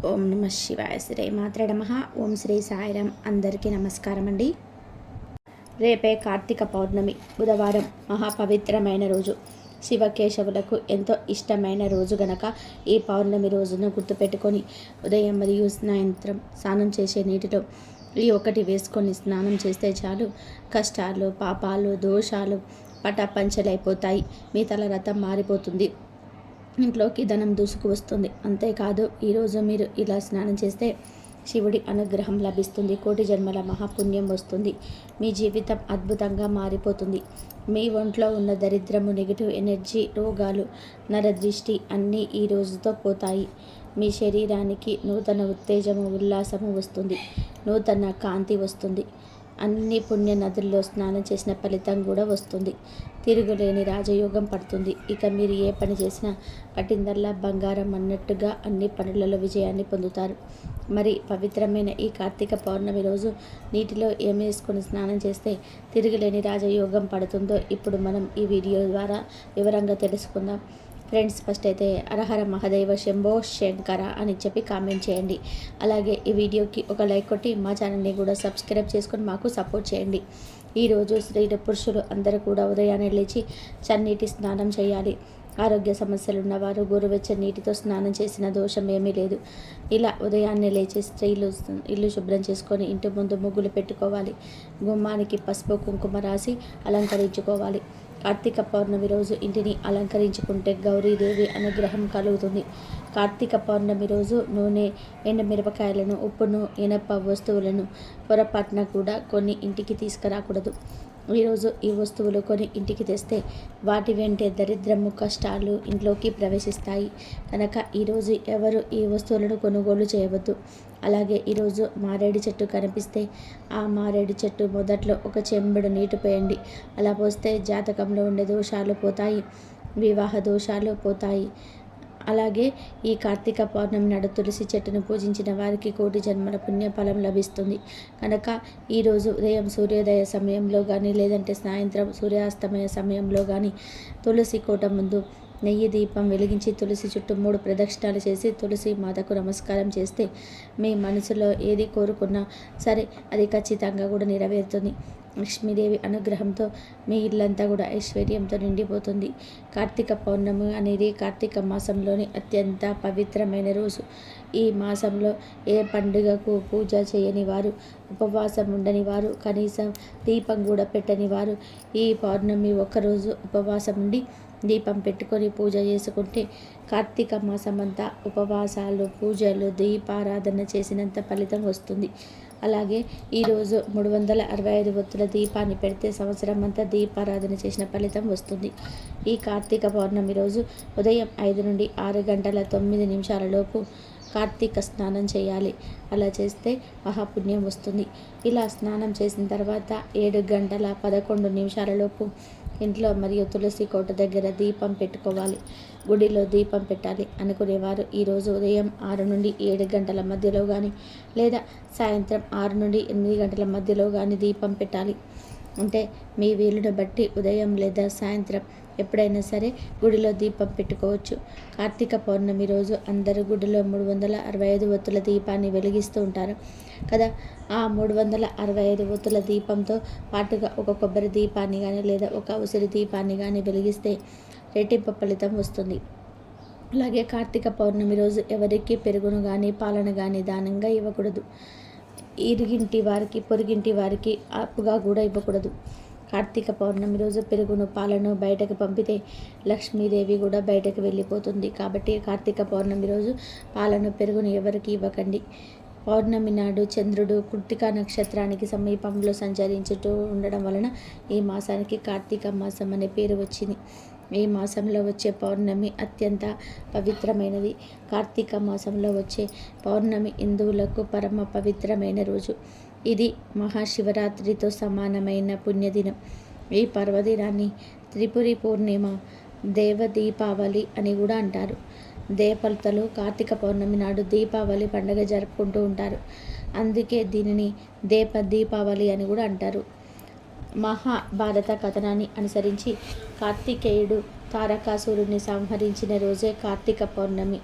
ఓం నమ శివాయ శ్రీ మాత్రే నమః. ఓం శ్రీ సాయిరామ్. అందరికీ నమస్కారం అండి. రేపే కార్తీక పౌర్ణమి, బుధవారం, మహాపవిత్రమైన రోజు. శివకేశవులకు ఎంతో ఇష్టమైన రోజు గనక ఈ పౌర్ణమి రోజును గుర్తుపెట్టుకొని ఉదయం మరియు సాయంత్రం స్నానం చేసే నీటిలో ఈ ఒకటి వేసుకొని స్నానం చేస్తే చాలు, కష్టాలు, పాపాలు, దోషాలు పటాపంచలైపోతాయి. మీ తల రథం మారిపోతుంది. ఇంట్లోకి ధనం దూసుకు వస్తుంది. అంతేకాదు, ఈరోజు మీరు ఇలా స్నానం చేస్తే శివుడి అనుగ్రహం లభిస్తుంది. కోటి జన్మల మహాపుణ్యం వస్తుంది. మీ జీవితం అద్భుతంగా మారిపోతుంది. మీ ఒంట్లో ఉన్న దరిద్రము, నెగిటివ్ ఎనర్జీ, రోగాలు, నరదృష్టి అన్నీ ఈ రోజుతో పోతాయి. మీ శరీరానికి నూతన ఉత్తేజము, ఉల్లాసము వస్తుంది. నూతన కాంతి వస్తుంది. అన్ని పుణ్య నదుల్లో స్నానం చేసిన ఫలితం కూడా వస్తుంది. తిరుగులేని రాజయోగం పడుతుంది. ఇక మీరు ఏ పని చేసినా పట్టిందల్లా బంగారం అన్నట్టుగా అన్ని పనులలో విజయాన్ని పొందుతారు. మరి పవిత్రమైన ఈ కార్తీక పౌర్ణమి రోజు నీటిలో ఏం వేసుకొని స్నానం చేస్తే తిరుగులేని రాజయోగం పడుతుందో ఇప్పుడు మనం ఈ వీడియో ద్వారా వివరంగా తెలుసుకుందాం. ఫ్రెండ్స్, ఫస్ట్ అయితే హరహర మహాదేవ శంభో శంకర అని చెప్పి కామెంట్ చేయండి. అలాగే ఈ వీడియోకి ఒక లైక్ కొట్టి మా ఛానల్ని కూడా సబ్స్క్రైబ్ చేసుకొని మాకు సపోర్ట్ చేయండి. ఈరోజు స్త్రీ పురుషులు అందరూ కూడా ఉదయాన్నే లేచి చన్నీటి స్నానం చేయాలి. ఆరోగ్య సమస్యలు ఉన్నవారు గోరువెచ్చని నీటితో స్నానం చేసిన దోషం ఏమీ లేదు. ఇలా ఉదయాన్నే లేచి స్త్రీలు ఇల్లు శుభ్రం చేసుకొని ఇంటి ముందు ముగ్గులు పెట్టుకోవాలి. గుమ్మానికి పసుపు కుంకుమ రాసి అలంకరించుకోవాలి. కార్తీక పౌర్ణమి రోజు ఇంటిని అలంకరించుకుంటే గౌరీదేవి అనుగ్రహం కలుగుతుంది. కార్తీక పౌర్ణమి రోజు నూనె, ఎండుమిరపకాయలను, ఉప్పును, ఇనప వస్తువులను పొరపాటున కూడా కొన్ని ఇంటికి తీసుకురాకూడదు. ఈరోజు ఈ వస్తువులు కొని ఇంటికి తెస్తే వాటి వెంటే దరిద్రము, కష్టాలు ఇంట్లోకి ప్రవేశిస్తాయి. కనుక ఈరోజు ఎవరు ఈ వస్తువులను కొనుగోలు చేయవద్దు. అలాగే ఈరోజు మారేడు చెట్టు కనిపిస్తే ఆ మారేడు చెట్టు మొదట్లో ఒక చెంబుడు నీటి పోయండి. అలా పోస్తే జాతకంలో ఉండే దోషాలు పోతాయి, వివాహ దోషాలు పోతాయి. అలాగే ఈ కార్తీక పౌర్ణమి నాడు తులసి చెట్టును పూజించిన వారికి కోటి జన్మల పుణ్యఫలం లభిస్తుంది. కనుక ఈరోజు ఉదయం సూర్యోదయ సమయంలో కానీ లేదంటే సాయంత్రం సూర్యాస్తమయ సమయంలో కానీ తులసి కోట ముందు నెయ్యి దీపం వెలిగించి తులసి చుట్టూ 3 ప్రదక్షిణాలు చేసి తులసి మాతకు నమస్కారం చేస్తే మీ మనసులో ఏది కోరుకున్నా సరే అది ఖచ్చితంగా కూడా నెరవేరుతుంది. లక్ష్మీదేవి అనుగ్రహంతో మీ ఇల్లంతా కూడా ఐశ్వర్యంతో నిండిపోతుంది. కార్తీక పౌర్ణమి అనేది కార్తీక మాసంలోని అత్యంత పవిత్రమైన రోజు. ఈ మాసంలో ఏ పండుగకు పూజ చేయని వారు, ఉపవాసం ఉండని వారు, కనీసం దీపం కూడా పెట్టని వారు ఈ పౌర్ణమి ఒక్కరోజు ఉపవాసం ఉండి దీపం పెట్టుకొని పూజ చేసుకుంటే కార్తీక మాసమంతా ఉపవాసాలు, పూజలు, దీపారాధన చేసినంత ఫలితం వస్తుంది. అలాగే ఈరోజు 365 ఒత్తుల దీపాన్ని పెడితే సంవత్సరం అంతా దీపారాధన చేసిన ఫలితం వస్తుంది. ఈ కార్తీక పౌర్ణమి రోజు ఉదయం 5 నుండి 6 గంటల 9 నిమిషాల లోపు కార్తీక స్నానం చేయాలి. అలా చేస్తే మహాపుణ్యం వస్తుంది. ఇలా స్నానం చేసిన తర్వాత 7 గంటల 11 నిమిషాల లోపు ఇంట్లో మరియు తులసి కోట దగ్గర దీపం పెట్టుకోవాలి. గుడిలో దీపం పెట్టాలి అనుకునేవారు ఈరోజు ఉదయం 6 నుండి 7 గంటల మధ్యలో కానీ లేదా సాయంత్రం 6 నుండి 8 గంటల మధ్యలో కానీ దీపం పెట్టాలి. అంటే మీ వీలును బట్టి ఉదయం లేదా సాయంత్రం ఎప్పుడైనా సరే గుడిలో దీపం పెట్టుకోవచ్చు. కార్తీక పౌర్ణమి రోజు అందరూ గుడిలో 365 ఒత్తుల దీపాన్ని వెలిగిస్తూ ఉంటారు కదా. ఆ 365 ఒత్తుల దీపంతో పాటుగా ఒక కొబ్బరి దీపాన్ని కానీ లేదా ఒక ఉసిరి దీపాన్ని కానీ వెలిగిస్తే రెట్టింపు ఫలితం వస్తుంది. అలాగే కార్తీక పౌర్ణమి రోజు ఎవరికి పెరుగును కానీ పాలను కానీ దానంగా ఇవ్వకూడదు. ఇరుగింటి వారికి, పొరుగింటి వారికి అప్పుగా కూడా ఇవ్వకూడదు. కార్తీక పౌర్ణమి రోజు పెరుగును, పాలను బయటకు పంపితే లక్ష్మీదేవి కూడా బయటకు వెళ్ళిపోతుంది. కాబట్టి కార్తీక పౌర్ణమి రోజు పాలను, పెరుగును ఎవరికి ఇవ్వకండి. పౌర్ణమి నాడు చంద్రుడు కృత్తికా నక్షత్రానికి సమీపంలో సంచరించుతూ ఉండడం వలన ఈ మాసానికి కార్తీక మాసం అనే పేరు వచ్చింది. ఈ మాసంలో వచ్చే పౌర్ణమి అత్యంత పవిత్రమైనది. కార్తీక మాసంలో వచ్చే పౌర్ణమి హిందువులకు పరమ పవిత్రమైన రోజు. ఇది మహాశివరాత్రితో సమానమైన పుణ్యదినం. ఈ పర్వదినాన్ని త్రిపురి పూర్ణిమ, దేవ దీపావళి అని కూడా అంటారు. దేవతలు కార్తీక పౌర్ణమి నాడు దీపావళి పండుగ జరుపుకుంటూ ఉంటారు. అందుకే దీనిని దీపావళి అని కూడా అంటారు. మహాభారత కథనాన్ని అనుసరించి కార్తికేయుడు తారకాసురుని సంహరించిన రోజే కార్తీక పౌర్ణమి.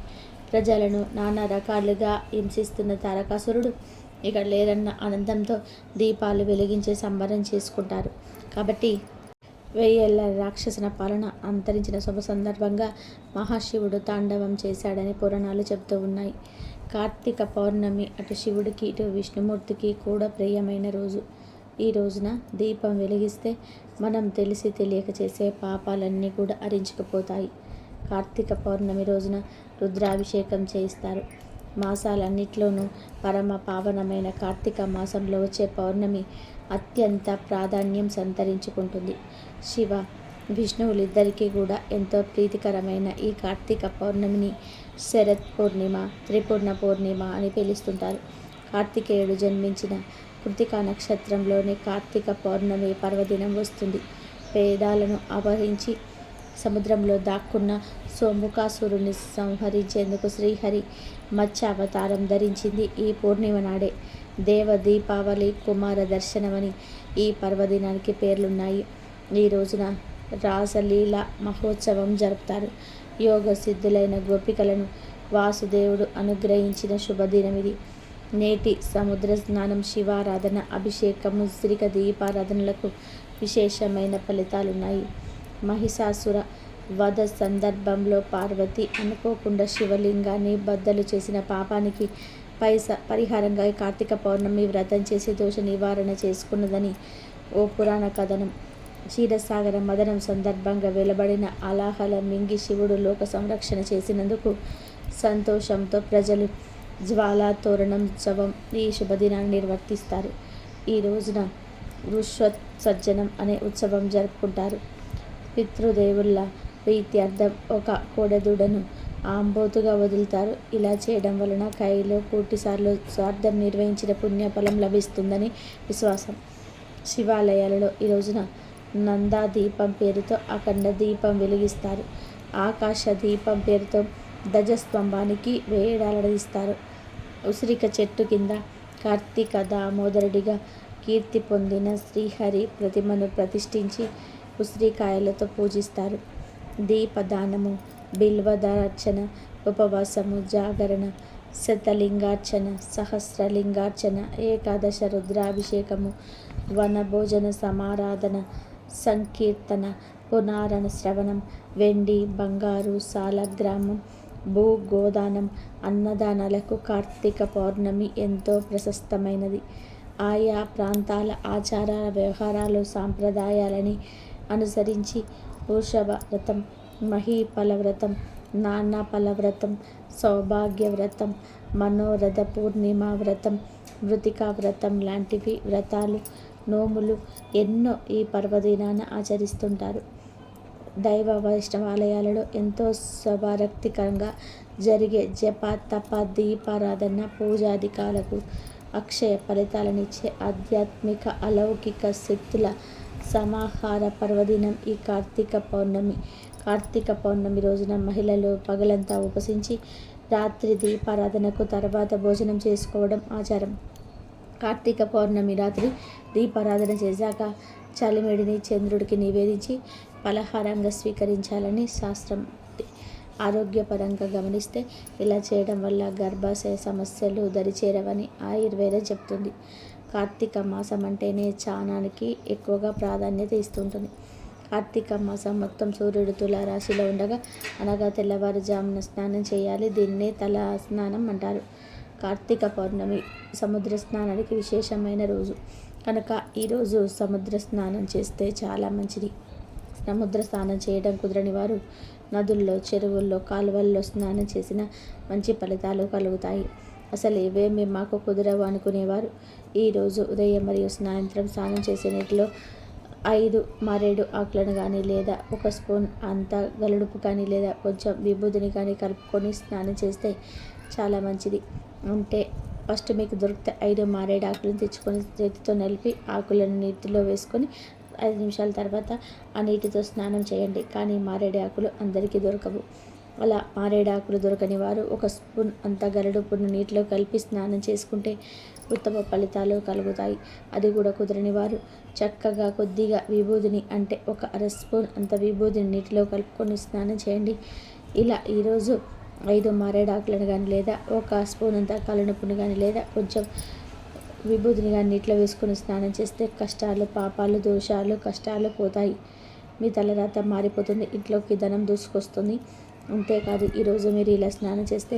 ప్రజలను నానా రకాలుగా హింసిస్తున్న తారకాసురుడు ఇక లేరన్న ఆనందంతో దీపాలు వెలిగించే సంబరం చేసుకుంటారు. కాబట్టి వెయ్యేళ్ల రాక్షసన పాలన అంతరించిన శుభ సందర్భంగా మహాశివుడు తాండవం చేశాడని పురాణాలు చెబుతూ ఉన్నాయి. కార్తీక పౌర్ణమి అటు శివుడికి ఇటు విష్ణుమూర్తికి కూడా ప్రియమైన రోజు. ఈ రోజున దీపం వెలిగిస్తే మనం తెలిసి తెలియక చేసే పాపాలన్నీ కూడా హరించుకుపోతాయి. కార్తీక పౌర్ణమి రోజున రుద్రాభిషేకం చేయిస్తారు. మాసాలన్నిట్లోనూ పరమ పావనమైన కార్తీక మాసంలో వచ్చే పౌర్ణమి అత్యంత ప్రాధాన్యం సంతరించుకుంటుంది. శివ విష్ణువులిద్దరికీ కూడా ఎంతో ప్రీతికరమైన ఈ కార్తీక పౌర్ణమిని శరత్ పూర్ణిమ, త్రిపూర్ణ పూర్ణిమ అని పిలుస్తుంటారు. కార్తికేయుడు జన్మించిన కృతికా నక్షత్రంలోని కార్తీక పౌర్ణమి పర్వదినం వస్తుంది. వేదాలను అపహరించి సముద్రంలో దాక్కున్న సోముకాసురుని సంహరించేందుకు శ్రీహరి మత్స్య అవతారం ధరించింది ఈ పూర్ణిమ నాడే. దేవ దీపావళి, కుమార దర్శనమని ఈ పర్వదినానికి పేర్లున్నాయి. ఈ రోజున రాసలీల మహోత్సవం జరుపుతారు. యోగ సిద్ధులైన గోపికలను వాసుదేవుడు అనుగ్రహించిన శుభదినమిది. నేటి సముద్ర స్నానం, శివారాధన, అభిషేకం, ఉసిరిక దీపారాధనలకు విశేషమైన ఫలితాలున్నాయి. మహిషాసుర వధ సందర్భంలో పార్వతి అనుకోకుండా శివలింగాన్ని బద్దలు చేసిన పాపానికి పరిహారంగా కార్తీక పౌర్ణమి వ్రతం చేసి దోష నివారణ చేసుకున్నదని ఓ పురాణ కథనం. క్షీరసాగర మదనం సందర్భంగా వెలువడిన అలాహల మింగి శివుడు లోక సంరక్షణ చేసినందుకు సంతోషంతో ప్రజలు జ్వాలా తోరణోత్సవం ఈ శుభదినాన్ని నిర్వర్తిస్తారు. ఈ రోజున వృషోత్సర్జనం అనే ఉత్సవం జరుపుకుంటారు. పితృదేవుళ్ళ ప్రీత్యర్థం ఒక కోడెదూడను ఆంబోతుగా వదులుతారు. ఇలా చేయడం వలన కైలో కోటిసార్లు స్వార్థం నిర్వహించిన పుణ్యఫలం లభిస్తుందని విశ్వాసం. శివాలయాలలో ఈ రోజున నందా దీపం పేరుతో అఖండ దీపం వెలిగిస్తారు. ఆకాశ దీపం పేరుతో ధ్వజస్తంభానికి వేలాడదీస్తారు. ఉసిరిక చెట్టు కింద కార్తీక దామోదరుడిగా కీర్తి పొందిన శ్రీహరి ప్రతిమను ప్రతిష్ఠించి ఉసిరికాయలతో పూజిస్తారు. దీపదానము, బిల్వదార్చన, ఉపవాసము, జాగరణ, శతలింగార్చన, సహస్రలింగార్చన, ఏకాదశ రుద్రాభిషేకము, వనభోజన సమారాధన, సంకీర్తన, పురాణ శ్రవణం, వెండి బంగారు సాలగ్రామం, భూగోదానం, అన్నదానాలకు కార్తీక పౌర్ణమి ఎంతో ప్రశస్తమైనది. ఆయా ప్రాంతాల ఆచార వ్యవహారాలు సాంప్రదాయాలని అనుసరించి వృషభ వ్రతం, మహీఫల వ్రతం, నానాఫల వ్రతం, సౌభాగ్య వ్రతం, మనోరథ పూర్ణిమ వ్రతం, మృతికా వ్రతం లాంటివి వ్రతాలు, నోములు ఎన్నో ఈ పర్వదినాన ఆచరిస్తుంటారు. దైవ వైష్ణవాలయాలలో ఎంతో శుభారక్తికరంగా జరిగే జప, తప, దీపారాధన, పూజాధికాలకు అక్షయ ఫలితాలనిచ్చే ఆధ్యాత్మిక అలౌకిక శక్తుల సమాహార పర్వదినం ఈ కార్తీక పౌర్ణమి. కార్తీక పౌర్ణమి రోజున మహిళలు పగలంతా ఉపసించి రాత్రి దీపారాధనకు తర్వాత భోజనం చేసుకోవడం ఆచారం. కార్తీక పౌర్ణమి రాత్రి దీపారాధన చేశాక చలిమిడిని చంద్రుడికి నివేదించి పలహారంగా స్వీకరించాలని శాస్త్రం. ఆరోగ్యపరంగా గమనిస్తే ఇలా చేయడం వల్ల గర్భాశయ సమస్యలు దరిచేరవని ఆయుర్వేదం చెప్తుంది. కార్తీక మాసం అంటేనే స్నానానికి ఎక్కువగా ప్రాధాన్యత ఇస్తుంటుంది. కార్తీక మాసం మొత్తం సూర్యుడు తుల రాశిలో ఉండగా అనగా తెల్లవారుజామున స్నానం చేయాలి. దీన్నే తల స్నానం అంటారు. కార్తీక పౌర్ణమి సముద్ర స్నానానికి విశేషమైన రోజు కనుక ఈరోజు సముద్ర స్నానం చేస్తే చాలా మంచిది. సముద్ర స్నానం చేయడం కుదరని వారు నదుల్లో, చెరువుల్లో, కాలువల్లో స్నానం చేసిన మంచి ఫలితాలు కలుగుతాయి. అసలు ఇవేమీ మాకు కుదరవు అనుకునేవారు ఈరోజు ఉదయం మరియు సాయంత్రం స్నానం చేసే నీటిలో 5 మారేడు ఆకులను కానీ లేదా 1 స్పూన్ అంత గలుడుపు కానీ లేదా కొంచెం విభూదిని కానీ కలుపుకొని స్నానం చేస్తే చాలా మంచిది. అంటే ఫస్ట్ మీకు దొరికితే 5 మారేడు ఆకులను తెచ్చుకొని చేతితో నలిపి ఆకులను నీటిలో వేసుకొని 5 నిమిషాల తర్వాత ఆ నీటితో స్నానం చేయండి. కానీ మారేడు ఆకులు అందరికీ దొరకవు. అలా మారేడు ఆకులు దొరకని వారు 1 స్పూన్ అంత గరుడుపును నీటిలో కలిపి స్నానం చేసుకుంటే ఉత్తమ ఫలితాలు కలుగుతాయి. అది కూడా కుదరని వారు చక్కగా కొద్దిగా విభూదిని అంటే 1 అర స్పూన్ అంత విభూదిని నీటిలో కలుపుకొని స్నానం చేయండి. ఇలా ఈరోజు 5 మారేడాకులను కానీ లేదా ఒక స్పూన్ అంత కళ్ళునుప్పును కానీ లేదా కొంచెం విభూతిని కానీ నీటిలో వేసుకొని స్నానం చేస్తే కష్టాలు, పాపాలు, దోషాలు, కష్టాలు పోతాయి. మీ తలరాత మారిపోతుంది, ఇంట్లోకి ధనం దూసుకొస్తుంది. అంతేకాదు ఈరోజు మీరు ఇలా స్నానం చేస్తే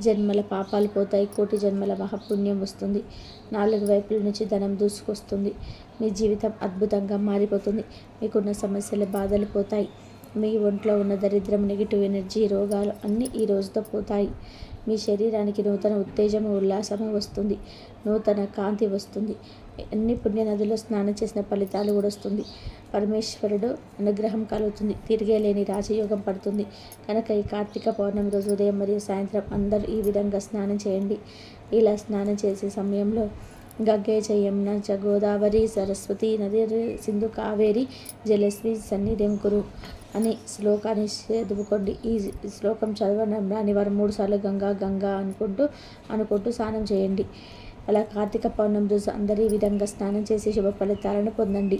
జన్మల పాపాలు పోతాయి, కోటి జన్మల మహాపుణ్యం వస్తుంది. 4 వైపుల నుంచి ధనం దూసుకొస్తుంది. మీ జీవితం అద్భుతంగా మారిపోతుంది. మీకున్న సమస్యలు, బాధలు పోతాయి. మీ ఒంట్లో ఉన్న దరిద్రం, నెగిటివ్ ఎనర్జీ, రోగాలు అన్నీ ఈ రోజుతో పోతాయి. మీ శరీరానికి నూతన ఉత్తేజము, ఉల్లాసము వస్తుంది. నూతన కాంతి వస్తుంది. అన్ని పుణ్య నదుల్లో స్నానం చేసిన ఫలితాలు కూడా వస్తుంది. పరమేశ్వరుడు అనుగ్రహం కలుగుతుంది. తిరిగేలేని రాజయోగం పడుతుంది. కనుక ఈ కార్తీక పౌర్ణమి రోజు ఉదయం మరియు సాయంత్రం అందరూ ఈ విధంగా స్నానం చేయండి. ఇలా స్నానం చేసే సమయంలో గంగే చ యమున చ గోదావరి సరస్వతి నది సింధు కావేరి జలస్వి సన్నిధిం కురు అని శ్లోకాన్ని చదువుకోండి. ఈ శ్లోకం చదవడం రాని వారు 3 సార్లు గంగా గంగా అనుకుంటూ స్నానం చేయండి. అలా కార్తీక పౌర్ణమి రోజు అందరూ ఈ విధంగా స్నానం చేసి శుభ ఫలితాలను పొందండి.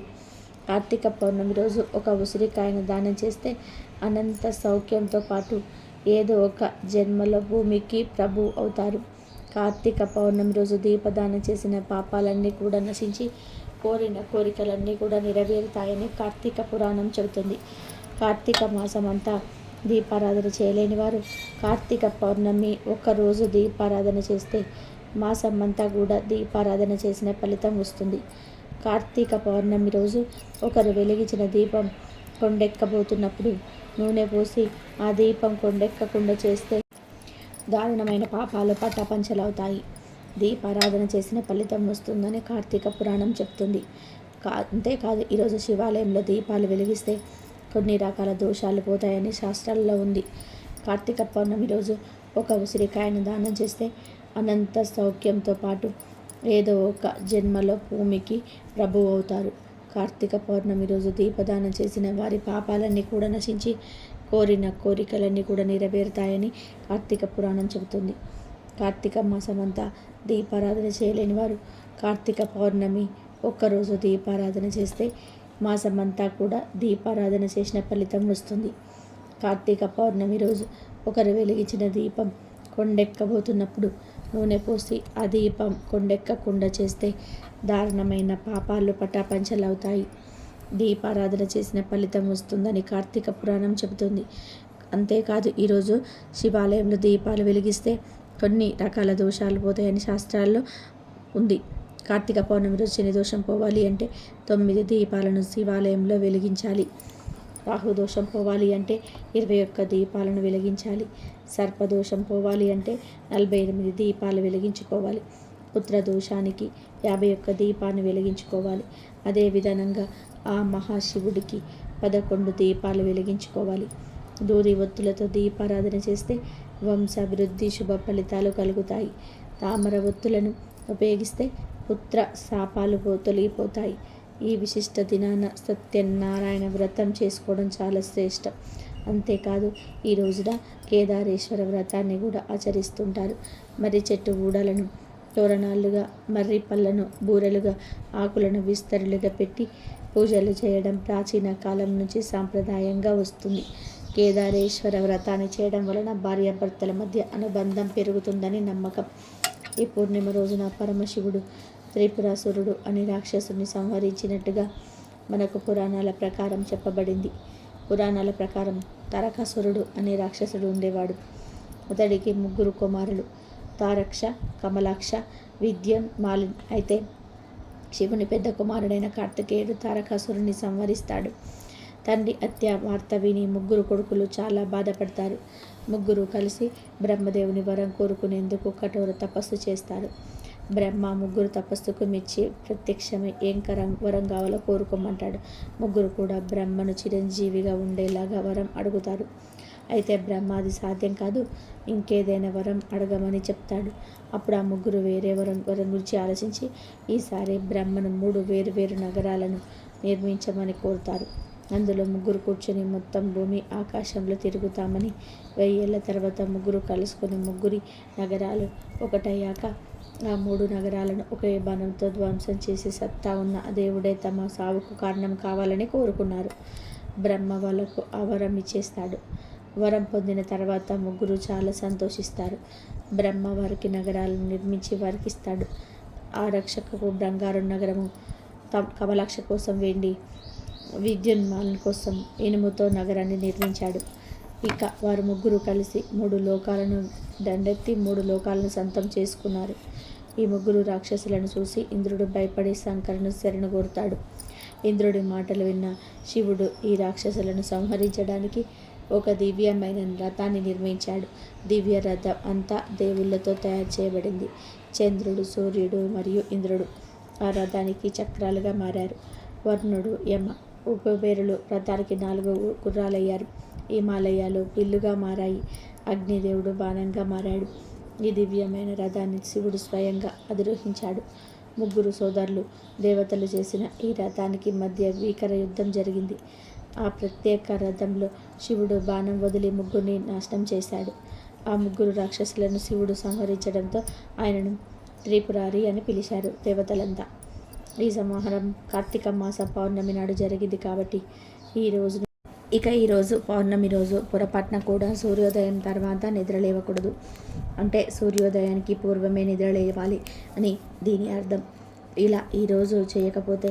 కార్తీక పౌర్ణమి రోజు ఒక ఉసిరికాయను దానం చేస్తే అనంత సౌఖ్యంతో పాటు ఏదో ఒక జన్మలో భూమికి ప్రభు అవుతారు. కార్తీక పౌర్ణమి రోజు దీపదానం చేసిన పాపాలన్నీ కూడా నశించి కోరిన కోరికలన్నీ కూడా నెరవేరుతాయని కార్తీక పురాణం చెబుతుంది. కార్తీక మాసం అంతా దీపారాధన చేయలేని వారు కార్తీక పౌర్ణమి ఒక్కరోజు దీపారాధన చేస్తే మాసం అంతా కూడా దీపారాధన చేసిన ఫలితం వస్తుంది. కార్తీక పౌర్ణమి రోజు ఒకరు వెలిగించిన దీపం కొండెక్కబోతున్నప్పుడు నూనె పోసి ఆ దీపం కొండెక్కకుండా చేస్తే దారుణమైన పాపాలు పటాపంచలవుతాయి. దీపారాధన చేసిన ఫలితం వస్తుందని కార్తీక పురాణం చెప్తుంది. అంతేకాదు ఈరోజు శివాలయంలో దీపాలు వెలిగిస్తే కొన్ని రకాల దోషాలు పోతాయని శాస్త్రాల్లో ఉంది. కార్తీక పౌర్ణమి రోజు ఒక ఉసిరికాయను దానం చేస్తే అనంత సౌఖ్యంతో పాటు ఏదో ఒక జన్మలో భూమికి ప్రభువు అవుతారు. కార్తీక పౌర్ణమి రోజు దీపదానం చేసిన వారి పాపాలన్నీ కూడా నశించి కోరిన కోరికలన్నీ కూడా నెరవేరుతాయని కార్తీక పురాణం చెబుతుంది. కార్తీక మాసం అంతా దీపారాధన చేయలేని వారు కార్తీక పౌర్ణమి ఒక్కరోజు దీపారాధన చేస్తే మాసం అంతా కూడా దీపారాధన చేసిన ఫలితం వస్తుంది. కార్తీక పౌర్ణమి రోజు ఒకరు వెలిగించిన దీపం కొండెక్కబోతున్నప్పుడు నూనె పోసి ఆ దీపం కొండెక్కకుండా చేస్తే దారుణమైన పాపాలు పటాపంచలవుతాయి. దీపారాధన చేసిన ఫలితం వస్తుందని కార్తీక పురాణం చెబుతుంది. అంతేకాదు ఈరోజు శివాలయంలో దీపాలు వెలిగిస్తే కొన్ని రకాల దోషాలు పోతాయని శాస్త్రాల్లో ఉంది. కార్తీక పౌర్ణమి రోజు శని దోషం పోవాలి అంటే 9 దీపాలను శివాలయంలో వెలిగించాలి. రాహుదోషం పోవాలి అంటే 21 దీపాలను వెలిగించాలి. సర్పదోషం పోవాలి అంటే 48 దీపాలు వెలిగించుకోవాలి. పుత్రదోషానికి 51 దీపాన్ని వెలిగించుకోవాలి. అదే విధంగా ఆ మహాశివుడికి 11 దీపాలు వెలిగించుకోవాలి. దూది ఒత్తులతో దీపారాధన చేస్తే వంశాభివృద్ధి, శుభ ఫలితాలు కలుగుతాయి. తామర ఒత్తులను ఉపయోగిస్తే పుత్ర శాపాలు తొలగిపోతాయి. ఈ విశిష్ట దినాన సత్యనారాయణ వ్రతం చేసుకోవడం చాలా శ్రేష్టం. అంతేకాదు ఈ రోజున కేదారేశ్వర వ్రతాన్ని కూడా ఆచరిస్తుంటారు. మర్రి చెట్టు ఊడలను తోరణాలుగా, మర్రి పళ్ళను బూరెలుగా, ఆకులను విస్తరులుగా పెట్టి పూజలు చేయడం ప్రాచీన కాలం నుంచి సాంప్రదాయంగా వస్తుంది. కేదారేశ్వర వ్రతాన్ని చేయడం వలన భార్యాభర్తల మధ్య అనుబంధం పెరుగుతుందని నమ్మకం. ఈ పూర్ణిమ రోజున పరమశివుడు త్రిపురాసురుడు అని రాక్షసుని సంహరించినట్టుగా మనకు పురాణాల ప్రకారం చెప్పబడింది. పురాణాల ప్రకారం తారకాసురుడు అనే రాక్షసుడు ఉండేవాడు. అతడికి 3 కుమారులు, తారక్ష, కమలాక్ష, విద్యం, మాలిన్. అయితే శివుని పెద్ద కుమారుడైన కార్తికేయుడు తారకాసురుని సంహరిస్తాడు. తండ్రి హత్య వార్త విని 3 కొడుకులు చాలా బాధపడతారు. 3 కలిసి బ్రహ్మదేవుని వరం కోరుకునేందుకు కఠోర తపస్సు చేస్తారు. బ్రహ్మ 3 తపస్సుకు మెచ్చి ప్రత్యక్షమై ఏం వరం కావాలో కోరుకోమంటాడు. 3 కూడా బ్రహ్మను చిరంజీవిగా ఉండేలాగా వరం అడుగుతారు. అయితే బ్రహ్మ అది సాధ్యం కాదు, ఇంకేదైనా వరం అడగమని చెప్తాడు. అప్పుడు ఆ 3 వేరే వరం గురించి ఆలోచించి ఈసారి బ్రహ్మను 3 వేరు నగరాలను నిర్మించమని కోరుతారు. అందులో 3 కూర్చొని మొత్తం భూమి ఆకాశంలో తిరుగుతామని, 1000 ఏళ్ల తర్వాత 3 కలుసుకొని 3 నగరాలు ఒకటయ్యాక ఆ 3 నగరాలను ఒకే బాణంతో ధ్వంసం చేసే సత్తా ఉన్న దేవుడే తమ సావుకు కారణం కావాలని కోరుకున్నారు. బ్రహ్మ వాళ్ళకు ఆ వరం ఇచ్చేస్తాడు. వరం పొందిన తర్వాత ముగ్గురు చాలా సంతోషిస్తారు. బ్రహ్మ వారికి నగరాలను నిర్మించి వారికి ఇస్తాడు. ఆ రక్షకకు బంగారు నగరము, కమలాక్ష కోసం వెండి, విద్యున్మాలన కోసం ఇనుముతో నగరాన్ని నిర్మించాడు. ఇక వారు ముగ్గురు కలిసి 3 లోకాలను దండెత్తి 3 లోకాలను సొంతం చేసుకున్నారు. ఈ ముగ్గురు రాక్షసులను చూసి ఇంద్రుడు భయపడి శంకరుని శరణు కోరుతాడు. ఇంద్రుడి మాటలు విన్న శివుడు ఈ రాక్షసులను సంహరించడానికి ఒక దివ్యమైన రథాన్ని నిర్మించాడు. దివ్య రథం అంతా దేవుళ్ళతో తయారు చేయబడింది. చంద్రుడు, సూర్యుడు మరియు ఇంద్రుడు ఆ రథానికి చక్రాలుగా మారారు. వర్ణుడు, యమ, కుబేరులు రథానికి 4 గుర్రాలయ్యారు. హిమాలయాలు పిల్లుగా మారాయి. అగ్నిదేవుడు బాణంగా మారాడు. ఈ దివ్యమైన రథాన్ని శివుడు స్వయంగా అధిరోహించాడు. ముగ్గురు సోదరులు దేవతలు చేసిన ఈ రథానికి మధ్య భీకర యుద్ధం జరిగింది. ఆ ప్రత్యేక రథంలో శివుడు బాణం వదిలి ముగ్గురిని నాశనం చేశాడు. ఆ ముగ్గురు రాక్షసులను శివుడు సంహరించడంతో ఆయనను త్రిపురారి అని పిలిచారు దేవతలంతా. ఈ సంహారం కార్తీక మాస పౌర్ణమి నాడు జరిగింది కాబట్టి ఈరోజు పౌర్ణమి రోజు పొరపాటున కూడా సూర్యోదయం తర్వాత నిద్రలేవకూడదు. అంటే సూర్యోదయానికి పూర్వమే నిద్రలేవాలి అని దీని అర్థం. ఇలా ఈరోజు చేయకపోతే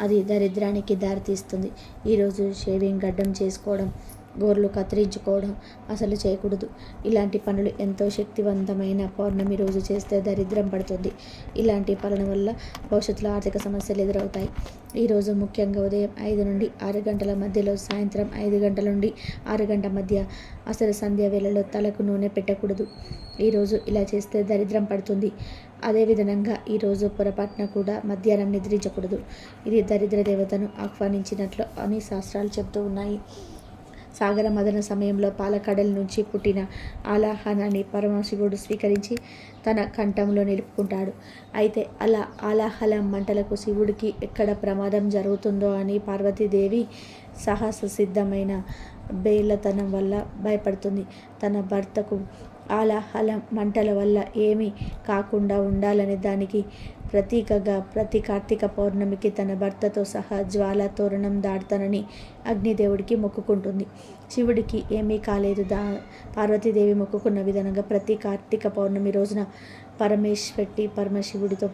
అది దరిద్రానికి దారితీస్తుంది. ఈరోజు షేవింగ్, గడ్డం చేసుకోవడం, గోర్లు కత్తిరించుకోవడం అసలు చేయకూడదు. ఇలాంటి పనులు ఎంతో శక్తివంతమైన పౌర్ణమి రోజు చేస్తే దరిద్రం పడుతుంది. ఇలాంటి పనుల వల్ల భవిష్యత్తులో ఆర్థిక సమస్యలు ఎదురవుతాయి. ఈరోజు ముఖ్యంగా ఉదయం 5 నుండి 6 గంటల మధ్యలో, సాయంత్రం 5 గంటల నుండి 6 గంటల మధ్య, అసలు సంధ్య వేళలో తలకు నూనె పెట్టకూడదు. ఈరోజు ఇలా చేస్తే దరిద్రం పడుతుంది. అదేవిధంగా ఈరోజు పొరపాటున కూడా మధ్యాహ్నం నిద్రించకూడదు. ఇది దరిద్ర దేవతను ఆహ్వానించినట్లు అని శాస్త్రాలు చెబుతూ ఉన్నాయి. సాగర మదన సమయంలో పాలకడల నుంచి పుట్టిన ఆలాహనాన్ని పరమశివుడు స్వీకరించి తన కంఠంలో నిలుపుకుంటాడు. అయితే అలా ఆలాహల మంటలకు శివుడికి ఎక్కడ ప్రమాదం జరుగుతుందో అని పార్వతీదేవి సాహస సిద్ధమైన బేలతనం వల్ల భయపడుతుంది. తన భర్తకు ఆలాహల మంటల వల్ల ఏమీ కాకుండా ఉండాలని దానికి ప్రతీకగా ప్రతి కార్తీక పౌర్ణమికి తన భర్తతో సహా జ్వాల తోరణం దాడతానని అగ్నిదేవుడికి మొక్కుకుంటుంది. శివుడికి ఏమీ కాలేదు. పార్వతీదేవి మొక్కుకున్న విధంగా ప్రతి కార్తీక పౌర్ణమి రోజున పరమశివుడితో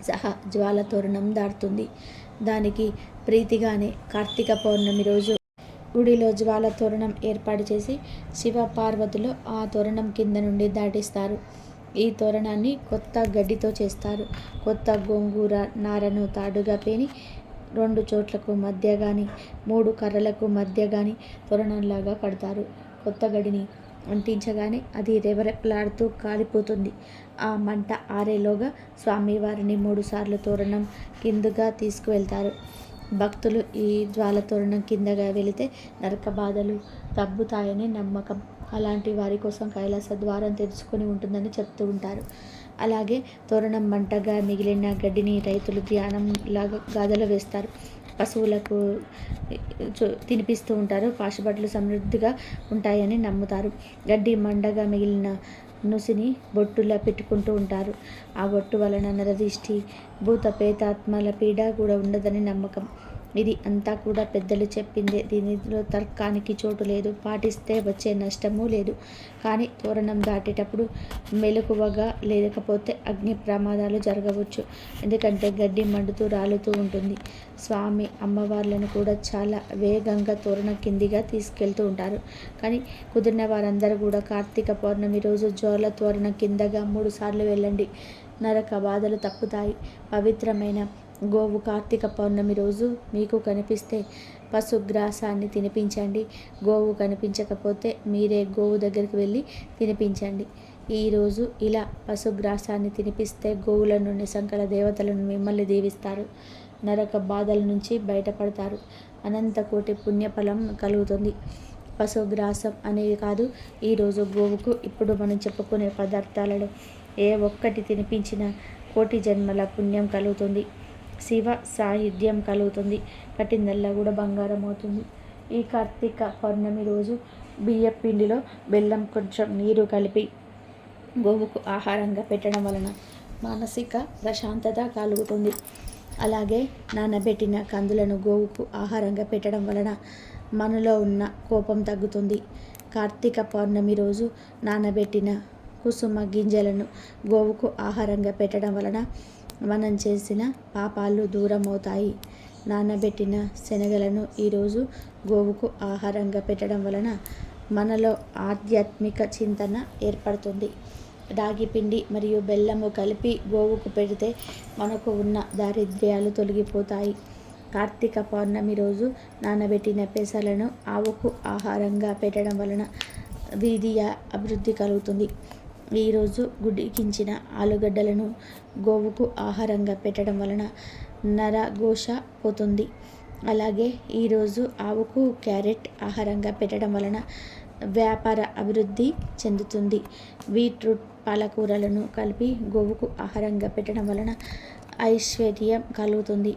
సహా జ్వాల తోరణం దాడుతుంది. దానికి ప్రీతిగానే కార్తీక పౌర్ణమి రోజు గుడిలో జ్వాల తోరణం ఏర్పాటు చేసి శివ పార్వతులు ఆ తోరణం కింద నుండి దాటిస్తారు. ఈ తోరణాన్ని కొత్త గడ్డితో చేస్తారు. కొత్త గోంగూర నారను తాడుగా పేని 2 చోట్లకు మధ్య కానీ 3 కర్రలకు మధ్య కానీ తోరణంలాగా కడతారు. కొత్త గడిని అంటించగానే అది రెవరెపలాడుతూ కాలిపోతుంది. ఆ మంట ఆరేలోగా స్వామివారిని 3 సార్లు తోరణం కిందగా తీసుకువెళ్తారు. భక్తులు ఈ జ్వాల తోరణం కిందగా వెళితే నరక బాధలు తగ్గుతాయని నమ్మకం. అలాంటి వారి కోసం కైలాస ద్వారం తెరుచుకొని ఉంటుందని చెప్తూ ఉంటారు. అలాగే తోరణం మంటగా మిగిలిన గడ్డిని రైతులు ధ్యానంలాగా గాథలో వేస్తారు. పశువులకు తినిపిస్తూ ఉంటారు. పాశుపట్లు సమృద్ధిగా ఉంటాయని నమ్ముతారు. గడ్డి మండగా మిగిలిన నుసిని బొట్టులా పెట్టుకుంటూ ఉంటారు. ఆ బొట్టు వలన నరదిష్టి, భూత పేతాత్మల పీడ కూడా ఉండదని నమ్మకం. ఇది అంతా కూడా పెద్దలు చెప్పిందే. దీనిలో తర్కానికి చోటు లేదు. పాటిస్తే వచ్చే నష్టమూ లేదు. కానీ తోరణం దాటేటప్పుడు మెలకువగా లేకపోతే అగ్ని ప్రమాదాలు జరగవచ్చు. ఎందుకంటే గడ్డి మండుతూ రాలుతూ ఉంటుంది. స్వామి అమ్మవార్లను కూడా చాలా వేగంగా తోరణం కిందిగా తీసుకెళ్తూ ఉంటారు. కానీ కుదిరిన వారందరూ కూడా కార్తీక పౌర్ణమి రోజు జ్వాల తోరణం కిందగా 3 సార్లు వెళ్ళండి. నరక బాధలు తప్పుతాయి. పవిత్రమైన గోవు కార్తీక పౌర్ణమి రోజు మీకు కనిపిస్తే పశుగ్రాసాన్ని తినిపించండి. గోవు కనిపించకపోతే మీరే గోవు దగ్గరికి వెళ్ళి తినిపించండి. ఈరోజు ఇలా పశుగ్రాసాన్ని తినిపిస్తే గోవుల నుండి సంకల దేవతలను మిమ్మల్ని దీవిస్తారు. నరక బాధల నుంచి బయటపడతారు. అనంత కోటి పుణ్యఫలం కలుగుతుంది. పశుగ్రాసం అనేది కాదు, ఈరోజు గోవుకు ఇప్పుడు మనం చెప్పుకునే పదార్థాలలో ఏ ఒక్కటి తినిపించినా కోటి జన్మల పుణ్యం కలుగుతుంది. శివ సాహిత్యం కలుగుతుంది. కట్టిందల్లా కూడా బంగారం అవుతుంది. ఈ కార్తీక పౌర్ణమి రోజు బియ్య పిండిలో బెల్లం కొంచెం నీరు కలిపి గోవుకు ఆహారంగా పెట్టడం వలన మానసిక ప్రశాంతత కలుగుతుంది. అలాగే నానబెట్టిన కందులను గోవుకు ఆహారంగా పెట్టడం వలన మనలో ఉన్న కోపం తగ్గుతుంది. కార్తీక పౌర్ణమి రోజు నానబెట్టిన కుసుమ గింజలను గోవుకు ఆహారంగా పెట్టడం వలన మనం చేసిన పాపాలు దూరం అవుతాయి. నానబెట్టిన శనగలను ఈరోజు గోవుకు ఆహారంగా పెట్టడం వలన మనలో ఆధ్యాత్మిక చింతన ఏర్పడుతుంది. రాగి పిండి మరియు బెల్లము కలిపి గోవుకు పెడితే మనకు ఉన్న దారిద్ర్యాలు తొలగిపోతాయి. కార్తీక పౌర్ణమి రోజు నానబెట్టిన పెసలను ఆవుకు ఆహారంగా పెట్టడం వలన వీధియ అభివృద్ధి కలుగుతుంది. ఈరోజు గుడికించిన ఆలుగడ్డలను గోవుకు ఆహారంగా పెట్టడం వలన నరఘోష పోతుంది. అలాగే ఈరోజు ఆవుకు క్యారెట్ ఆహారంగా పెట్టడం వలన వ్యాపార అభివృద్ధి చెందుతుంది. బీట్రూట్ పాలకూరలను కలిపి గోవుకు ఆహారంగా పెట్టడం వలన ఐశ్వర్యం కలుగుతుంది.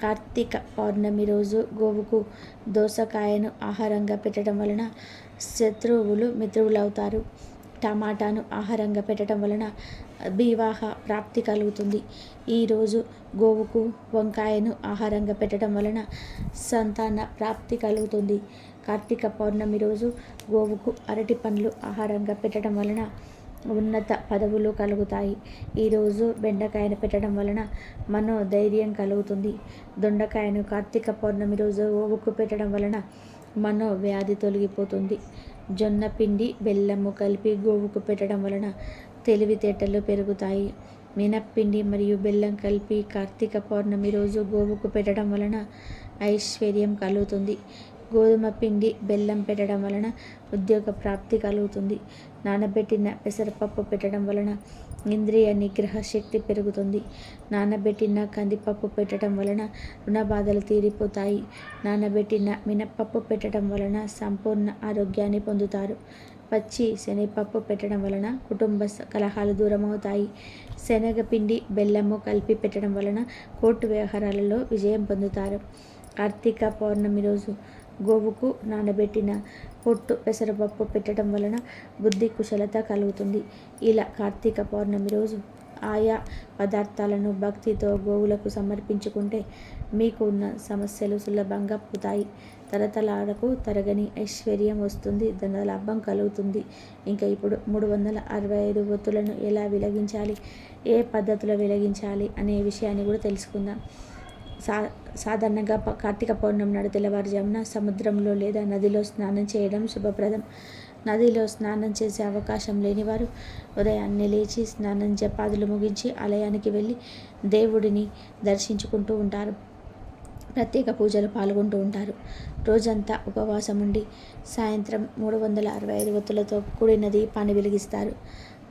కార్తీక పౌర్ణమి రోజు గోవుకు దోసకాయను ఆహారంగా పెట్టడం వలన శత్రువులు మిత్రులవుతారు. టమాటాను ఆహారంగా పెట్టడం వలన వివాహ ప్రాప్తి కలుగుతుంది. ఈరోజు గోవుకు వంకాయను ఆహారంగా పెట్టడం వలన సంతాన ప్రాప్తి కలుగుతుంది. కార్తీక పౌర్ణమి రోజు గోవుకు అరటి పండ్లు ఆహారంగా పెట్టడం వలన ఉన్నత పదవులు కలుగుతాయి. ఈరోజు బెండకాయను పెట్టడం వలన మనోధైర్యం కలుగుతుంది. దొండకాయను కార్తీక పౌర్ణమి రోజు గోవుకు పెట్టడం వలన మనోవ్యాధి తొలగిపోతుంది. జొన్న పిండి బెల్లము కలిపి గోవుకు పెట్టడం వలన తెలివితేటలు పెరుగుతాయి. మినప్పిండి మరియు బెల్లం కలిపి కార్తీక పౌర్ణమి రోజు గోవుకు పెట్టడం వలన ఐశ్వర్యం కలుగుతుంది. గోధుమ పిండి బెల్లం పెట్టడం వలన ఉద్యోగ ప్రాప్తి కలుగుతుంది. నానబెట్టిన పెసరపప్పు పెట్టడం వలన ఇంద్రియ నిగ్రహ శక్తి పెరుగుతుంది. నానబెట్టిన కందిపప్పు పెట్టడం వలన రుణ బాధలు తీరిపోతాయి. నానబెట్టిన మినప్పప్పు పెట్టడం వలన సంపూర్ణ ఆరోగ్యాన్ని పొందుతారు. పచ్చి శనగపప్పు పెట్టడం వలన కుటుంబ కలహాలు దూరమవుతాయి. శనగపిండి బెల్లము కలిపి పెట్టడం వలన కోర్టు వ్యవహారాలలో విజయం పొందుతారు. కార్తీక పౌర్ణమి రోజు గోవుకు నానబెట్టిన పొట్టు పెసరపప్పు పెట్టడం వలన బుద్ధి కుశలత కలుగుతుంది. ఇలా కార్తీక పౌర్ణమి రోజు ఆయా పదార్థాలను భక్తితో గోవులకు సమర్పించుకుంటే మీకు ఉన్న సమస్యలు సులభంగా పోతాయి. తరతరాలకు తరగని ఐశ్వర్యం వస్తుంది. ధనలాభం కలుగుతుంది. ఇంకా ఇప్పుడు 365 ఒత్తులను ఎలా వెలిగించాలి, ఏ పద్ధతిలో వెలిగించాలి అనే విషయాన్ని కూడా తెలుసుకుందాం. సాధారణంగా కార్తీక పౌర్ణమి నాడు తెల్లవారుజామున సముద్రంలో లేదా నదిలో స్నానం చేయడం శుభప్రదం. నదిలో స్నానం చేసే అవకాశం లేనివారు ఉదయాన్నే లేచి స్నానం జపాదులు ముగించి ఆలయానికి వెళ్ళి దేవుడిని దర్శించుకుంటూ ఉంటారు. ప్రత్యేక పూజలు పాల్గొంటూ ఉంటారు. రోజంతా ఉపవాసం ఉండి సాయంత్రం 365 ఒత్తులతో కూడిన దీపాన్ని వెలిగిస్తారు.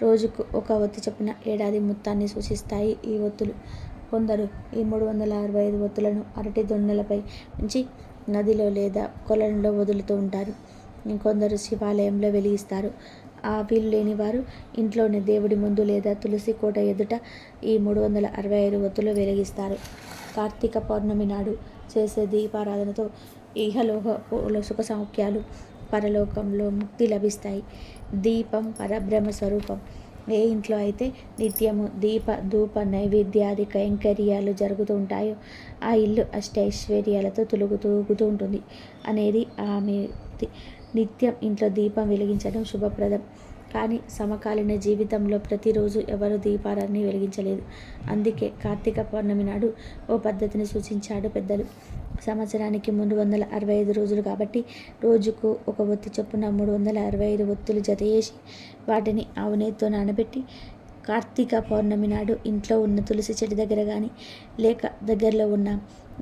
రోజుకు ఒక ఒత్తి చొప్పున ఏడాది మొత్తాన్ని సూచిస్తాయి ఈ ఒత్తులు. కొందరు ఈ 365 ఒత్తులను అరటి దొన్నెలపై ఉంచి నదిలో లేదా కొలంలో వదులుతూ ఉంటారు. ఇంకొందరు శివాలయంలో వెలిగిస్తారు. ఆ వీలు లేని వారు ఇంట్లోని దేవుడి ముందు లేదా తులసి కోట ఎదుట ఈ 365 ఒత్తులు వెలిగిస్తారు. కార్తీక పౌర్ణమి నాడు చేసే దీపారాధనతో ఇహలోక సుఖ సౌఖ్యాలు, పరలోకంలో ముక్తి లభిస్తాయి. దీపం పరబ్రహ్మ స్వరూపం. ఏ ఇంట్లో అయితే నిత్యము దీప ధూప నైవేద్యాది కైంకర్యాలు జరుగుతూ ఉంటాయో ఆ ఇల్లు అష్టైశ్వర్యాలతో తూగుతూ ఉంటుంది అనేది ఆమె. నిత్యం ఇంట్లో దీపం వెలిగించడం శుభప్రదం. కానీ సమకాలీన జీవితంలో ప్రతిరోజు ఎవరు దీపారాన్ని వెలిగించలేదు. అందుకే కార్తీక పౌర్ణమి నాడు ఓ పద్ధతిని సూచించాడు పెద్దలు. సంవత్సరానికి 365 రోజులు కాబట్టి రోజుకు ఒక ఒత్తి చొప్పున 365 ఒత్తులు జత చేసి వాటిని ఆవు నెయ్యితో నానబెట్టి కార్తీక పౌర్ణమి నాడు ఇంట్లో ఉన్న తులసి చెట్టు దగ్గర కానీ లేక దగ్గరలో ఉన్న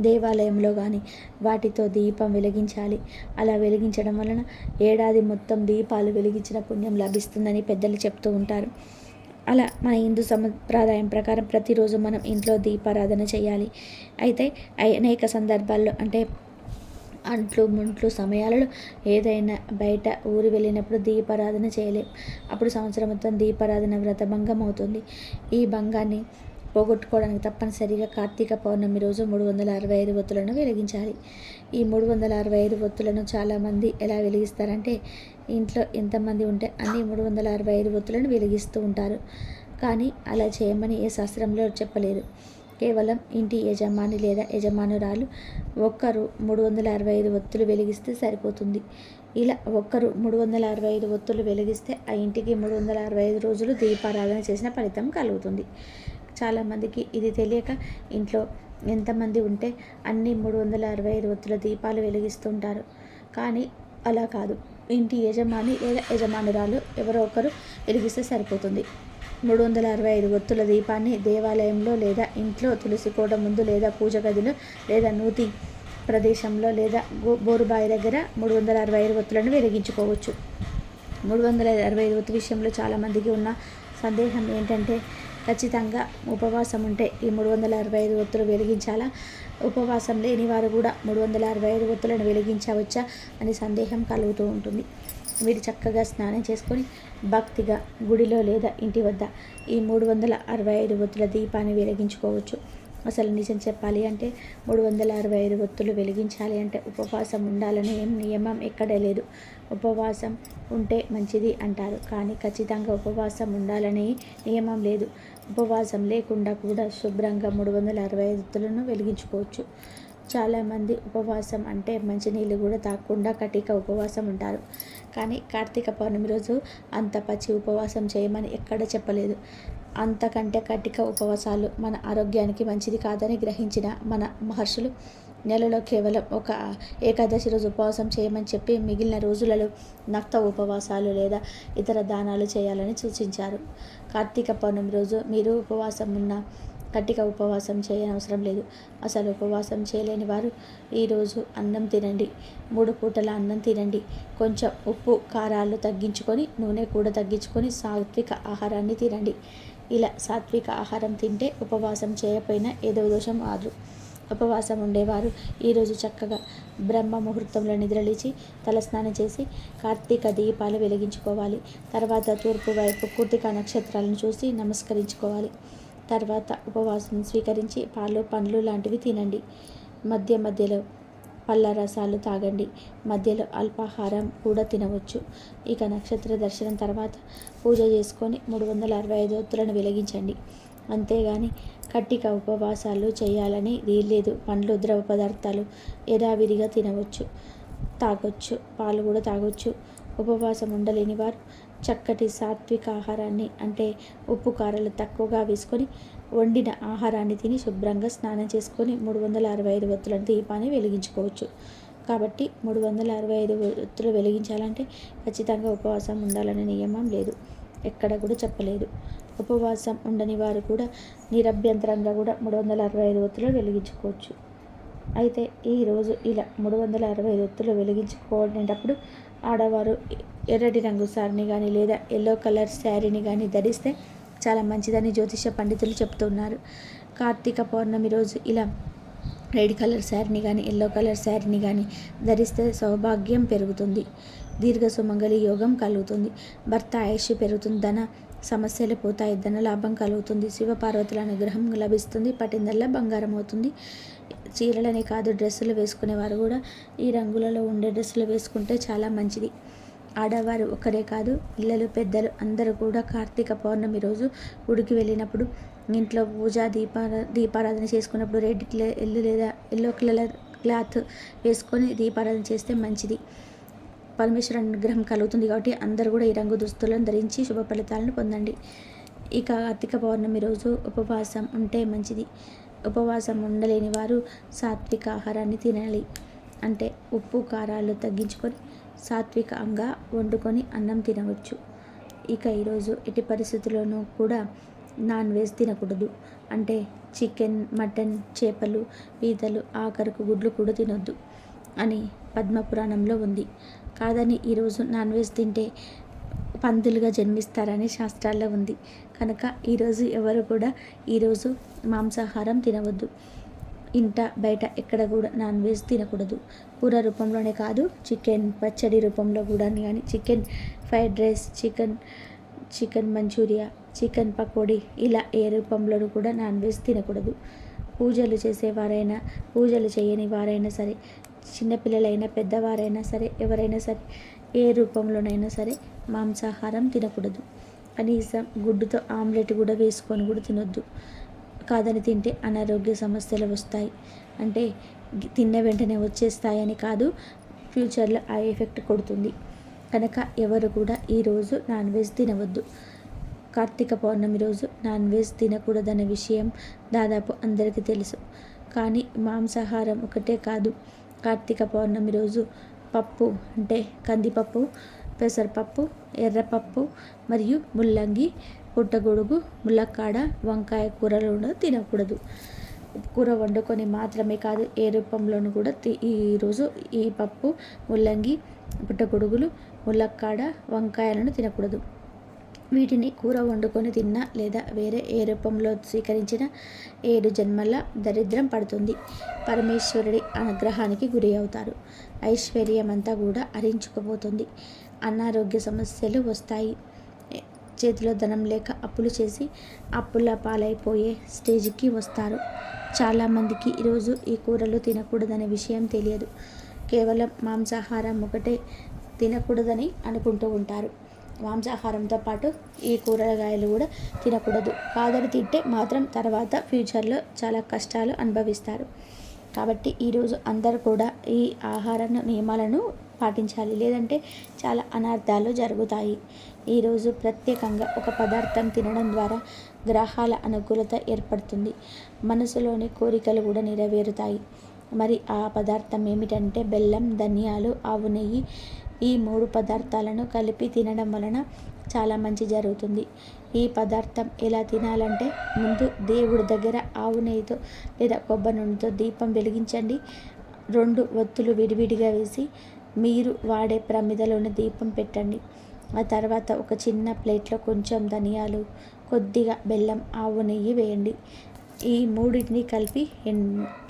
దేవాలయంలో కానీ వాటితో దీపం వెలిగించాలి. అలా వెలిగించడం వలన ఏడాది మొత్తం దీపాలు వెలిగించిన పుణ్యం లభిస్తుందని పెద్దలు చెప్తూ ఉంటారు. అలా మన హిందూ సంప్రదాయం ప్రకారం ప్రతిరోజు మనం ఇంట్లో దీపారాధన చేయాలి. అయితే అనేక సందర్భాల్లో అంటే అంట్లు సమయాలలో ఏదైనా బయట ఊరి వెళ్ళినప్పుడు దీపారాధన చేయలేం. అప్పుడు సంవత్సరం మొత్తం దీపారాధన వ్రతభంగం అవుతుంది. ఈ భంగాన్ని పోగొట్టుకోవడానికి తప్పనిసరిగా కార్తీక పౌర్ణమి రోజు 365 ఒత్తులను వెలిగించాలి. ఈ 365 ఒత్తులను చాలామంది ఎలా వెలిగిస్తారంటే ఇంట్లో ఎంతమంది ఉంటే అన్ని 365 ఒత్తులను వెలిగిస్తూ ఉంటారు. కానీ అలా చేయమని ఏ శాస్త్రంలో చెప్పలేదు. కేవలం ఇంటి యజమాని లేదా యజమానురాలు ఒక్కరు 365 ఒత్తులు వెలిగిస్తే సరిపోతుంది. ఇలా ఒక్కరు 365 ఒత్తులు వెలిగిస్తే ఆ ఇంటికి 365 రోజులు దీపారాధన చేసిన ఫలితం కలుగుతుంది. చాలామందికి ఇది తెలియక ఇంట్లో ఎంతమంది ఉంటే అన్ని 365 ఒత్తుల దీపాలు వెలిగిస్తుంటారు. కానీ అలా కాదు. ఇంటి యజమాని లేదా యజమానురాలు ఎవరో ఒకరు వెలిగిస్తే సరిపోతుంది. 365 ఒత్తుల దీపాన్ని దేవాలయంలో లేదా ఇంట్లో తులసి కోట ముందు లేదా పూజ గదిలో లేదా నూతి ప్రదేశంలో లేదా బోరుబావి దగ్గర 365 ఒత్తులను వెలిగించుకోవచ్చు. 365 ఒత్తు విషయంలో చాలామందికి ఉన్న సందేహం ఏంటంటే ఖచ్చితంగా ఉపవాసం ఉంటే ఈ 365 ఒత్తులు వెలిగించాలా, ఉపవాసం లేని వారు కూడా 365 ఒత్తులను వెలిగించవచ్చా అని సందేహం కలుగుతూ ఉంటుంది. మీరు చక్కగా స్నానం చేసుకొని భక్తిగా గుడిలో లేదా ఇంటి వద్ద ఈ 365 ఒత్తుల దీపాన్ని వెలిగించుకోవచ్చు. అసలు నిజం చెప్పాలి అంటే 365 ఒత్తులు వెలిగించాలి అంటే ఉపవాసం ఉండాలని ఏం నియమం ఎక్కడే లేదు. ఉపవాసం ఉంటే మంచిది అంటారు, కానీ ఖచ్చితంగా ఉపవాసం ఉండాలని నియమం లేదు. ఉపవాసం లేకుండా కూడా శుభ్రంగా 365 ఒత్తులను వెలిగించుకోవచ్చు. చాలామంది ఉపవాసం అంటే మంచినీళ్ళు కూడా తాగకుండా కటిక ఉపవాసం ఉంటారు. కానీ కార్తీక పౌర్ణమి రోజు అంత పచ్చి ఉపవాసం చేయమని ఎక్కడ చెప్పలేదు. అంతకంటే కటిక ఉపవాసాలు మన ఆరోగ్యానికి మంచిది కాదని గ్రహించిన మన మహర్షులు నెలలో కేవలం ఒక ఏకాదశి రోజు ఉపవాసం చేయమని చెప్పి మిగిలిన రోజులలో నక్త ఉపవాసాలు లేదా ఇతర దానాలు చేయాలని సూచించారు. కార్తీక పౌర్ణమి రోజు మీరు ఉపవాసం ఉన్న కటిక ఉపవాసం చేయనవసరం లేదు. అసలు ఉపవాసం చేయలేని వారు ఈరోజు అన్నం తినండి, 3 పూటల అన్నం తినండి, కొంచెం ఉప్పు కారాలు తగ్గించుకొని నూనె కూడా తగ్గించుకొని సాత్విక ఆహారాన్ని తినండి. ఇలా సాత్విక ఆహారం తింటే ఉపవాసం చేయకపోయినా ఏదో దోషం కాదు. ఉపవాసం ఉండేవారు ఈరోజు చక్కగా బ్రహ్మ ముహూర్తంలో నిద్రలేచి తలస్నానం చేసి కార్తీక దీపాలు వెలిగించుకోవాలి. తర్వాత తూర్పు వైపు కృత్తిక నక్షత్రాలను చూసి నమస్కరించుకోవాలి. తర్వాత ఉపవాసం స్వీకరించి పాలు పండ్లు లాంటివి తినండి. మధ్యలో పళ్ళ రసాలు తాగండి. మధ్యలో అల్పాహారం కూడా తినవచ్చు. ఇక నక్షత్ర దర్శనం తర్వాత పూజ చేసుకొని 365 ఒత్తులను వెలిగించండి. అంతేగాని కట్టిక ఉపవాసాలు చేయాలని వీల్లేదు. పండ్లు ద్రవ పదార్థాలు యథావిధిగా తినవచ్చు, తాగొచ్చు, పాలు కూడా తాగొచ్చు. ఉపవాసం ఉండలేని వారు చక్కటి సాత్విక ఆహారాన్ని అంటే ఉప్పు కారాలు తక్కువగా వేసుకొని వండిన ఆహారాన్ని తిని శుభ్రంగా స్నానం చేసుకొని 365 ఒత్తుల దీపాన్ని వెలిగించుకోవచ్చు. కాబట్టి 365 ఒత్తులు వెలిగించాలంటే ఖచ్చితంగా ఉపవాసం ఉండాలనే నియమం లేదు, ఎక్కడ కూడా చెప్పలేదు. ఉపవాసం ఉండని వారు కూడా నిరభ్యంతరంగా కూడా 365 ఒత్తులు వెలిగించుకోవచ్చు. అయితే ఈరోజు ఇలా 365 ఒత్తులు వెలిగించుకునేటప్పుడు ఆడవారు ఎర్రటి రంగు సారీని కానీ లేదా ఎల్లో కలర్ శారీని కానీ ధరిస్తే చాలా మంచిదని జ్యోతిష పండితులు చెప్తున్నారు. కార్తీక పౌర్ణమి రోజు ఇలా రెడ్ కలర్ శారీని కానీ ఎల్లో కలర్ శారీని కానీ ధరిస్తే సౌభాగ్యం పెరుగుతుంది, దీర్ఘ సుమంగళి యోగం కలుగుతుంది, భర్త ఆయుష్ పెరుగుతుంది, ధన సమస్యలు పోతాయి, ధన లాభం కలుగుతుంది, శివపార్వతుల అనుగ్రహం లభిస్తుంది, పట్టిందల్లా బంగారం అవుతుంది. చీరలనే కాదు డ్రెస్సులు వేసుకునేవారు కూడా ఈ రంగులలో ఉండే డ్రెస్సులు వేసుకుంటే చాలా మంచిది. ఆడవారు ఒకరే కాదు, పిల్లలు పెద్దలు అందరూ కూడా కార్తీక పౌర్ణమి రోజు గుడికి వెళ్ళినప్పుడు ఇంట్లో పూజ దీపారాధన చేసుకున్నప్పుడు రెడ్ లేదా ఎల్లో కలర్ క్లాత్ వేసుకొని దీపారాధన చేస్తే మంచిది, పరమేశ్వర అనుగ్రహం కలుగుతుంది. కాబట్టి అందరూ కూడా ఈ రంగు దుస్తులను ధరించి శుభ ఫలితాలను పొందండి. ఇక కార్తీక పౌర్ణమి రోజు ఉపవాసం ఉంటే మంచిది. ఉపవాసం ఉండలేని వారు సాత్విక ఆహారాన్ని తినాలి. అంటే ఉప్పు కారాలు తగ్గించుకొని సాత్వికంగా వండుకొని అన్నం తినవచ్చు. ఇక ఈరోజు ఎట్టి పరిస్థితుల్లోనూ కూడా నాన్ వెజ్ తినకూడదు. అంటే చికెన్, మటన్, చేపలు, పీతలు, ఆఖరకు గుడ్లు కూడా తినొద్దు అని పద్మపురాణంలో ఉంది. కాదని ఈరోజు నాన్ వెజ్ తింటే పందులుగా జన్మిస్తారని శాస్త్రాల్లో ఉంది. కనుక ఈరోజు ఎవరు కూడా ఈరోజు మాంసాహారం తినవద్దు. ఇంట బయట ఎక్కడ కూడా నాన్ వెజ్ తినకూడదు. కూర రూపంలోనే కాదు, చికెన్ పచ్చడి రూపంలో కూడా కానీ, chicken fried rice, chicken manchuria, chicken pakodi ఇలా ఏ రూపంలోనూ కూడా నాన్ వెజ్ తినకూడదు. పూజలు చేసేవారైనా పూజలు చేయని వారైనా సరే, చిన్నపిల్లలైనా పెద్దవారైనా సరే, ఎవరైనా సరే ఏ రూపంలోనైనా సరే మాంసాహారం తినకూడదు. కనీసం గుడ్డుతో ఆమ్లెట్ కూడా వేసుకొని కూడా తినొద్దు. కాదని తింటే అనారోగ్య సమస్యలు వస్తాయి. అంటే తిన్న వెంటనే వచ్చేస్తాయని కాదు, ఫ్యూచర్లో ఆ ఎఫెక్ట్ కొడుతుంది. కనుక ఎవరు కూడా ఈరోజు నాన్ వెజ్ తినవద్దు. కార్తీక పౌర్ణమి రోజు నాన్ వెజ్ తినకూడదనే విషయం దాదాపు అందరికీ తెలుసు. కానీ మాంసాహారం ఒకటే కాదు, కార్తీక పౌర్ణమి రోజు పప్పు అంటే కందిపప్పు, పెసరపప్పు, ఎర్రపప్పు మరియు ముల్లంగి, పుట్టగొడుగు, ములక్కాడ, వంకాయ కూరలు కూడా తినకూడదు. కూర వండుకొని మాత్రమే కాదు, ఏ రూపంలోనూ కూడా ఈరోజు ఈ పప్పు, ముల్లంగి, పుట్టగొడుగులు, ములక్కాడ, వంకాయలను తినకూడదు. వీటిని కూర వండుకొని తిన్నా లేదా వేరే ఏ రూపంలో స్వీకరించిన 7 జన్మల దరిద్రం పడుతుంది. పరమేశ్వరుడి అనుగ్రహానికి గురి అవుతారు. ఐశ్వర్యమంతా కూడా హరించుకుపోతుంది. అనారోగ్య సమస్యలు వస్తాయి. చేతిలో ధనం లేక అప్పులు చేసి అప్పుల పాలైపోయే స్టేజ్కి వస్తారు. చాలామందికి ఈరోజు ఈ కూరలు తినకూడదనే విషయం తెలియదు. కేవలం మాంసాహారం ఒకటే తినకూడదని అనుకుంటూ ఉంటారు. మాంసాహారంతో పాటు ఈ కూరగాయలు కూడా తినకూడదు. కాదని తింటే మాత్రం తర్వాత ఫ్యూచర్లో చాలా కష్టాలు అనుభవిస్తారు. కాబట్టి ఈరోజు అందరూ కూడా ఈ ఆహార నియమాలను పాటించాలి, లేదంటే చాలా అనర్థాలు జరుగుతాయి. ఈరోజు ప్రత్యేకంగా ఒక పదార్థం తినడం ద్వారా గ్రహాల అనుకూలత ఏర్పడుతుంది. మనసులోని కోరికలు కూడా నెరవేరుతాయి. మరి ఆ పదార్థం ఏమిటంటే బెల్లం, ధనియాలు, ఆవు నెయ్యి. ఈ 3 పదార్థాలను కలిపి తినడం వలన చాలా మంచి జరుగుతుంది. ఈ పదార్థం ఎలా తినాలంటే, ముందు దేవుడి దగ్గర ఆవు నెయ్యితో లేదా కొబ్బరి నూనెతో దీపం వెలిగించండి. 2 ఒత్తులు విడివిడిగా వేసి మీరు వాడే ప్రమిదలోని దీపం పెట్టండి. ఆ తర్వాత ఒక చిన్న ప్లేట్లో కొంచెం ధనియాలు, కొద్దిగా బెల్లం, ఆవు నెయ్యి వేయండి. ఈ 3టిని కలిపి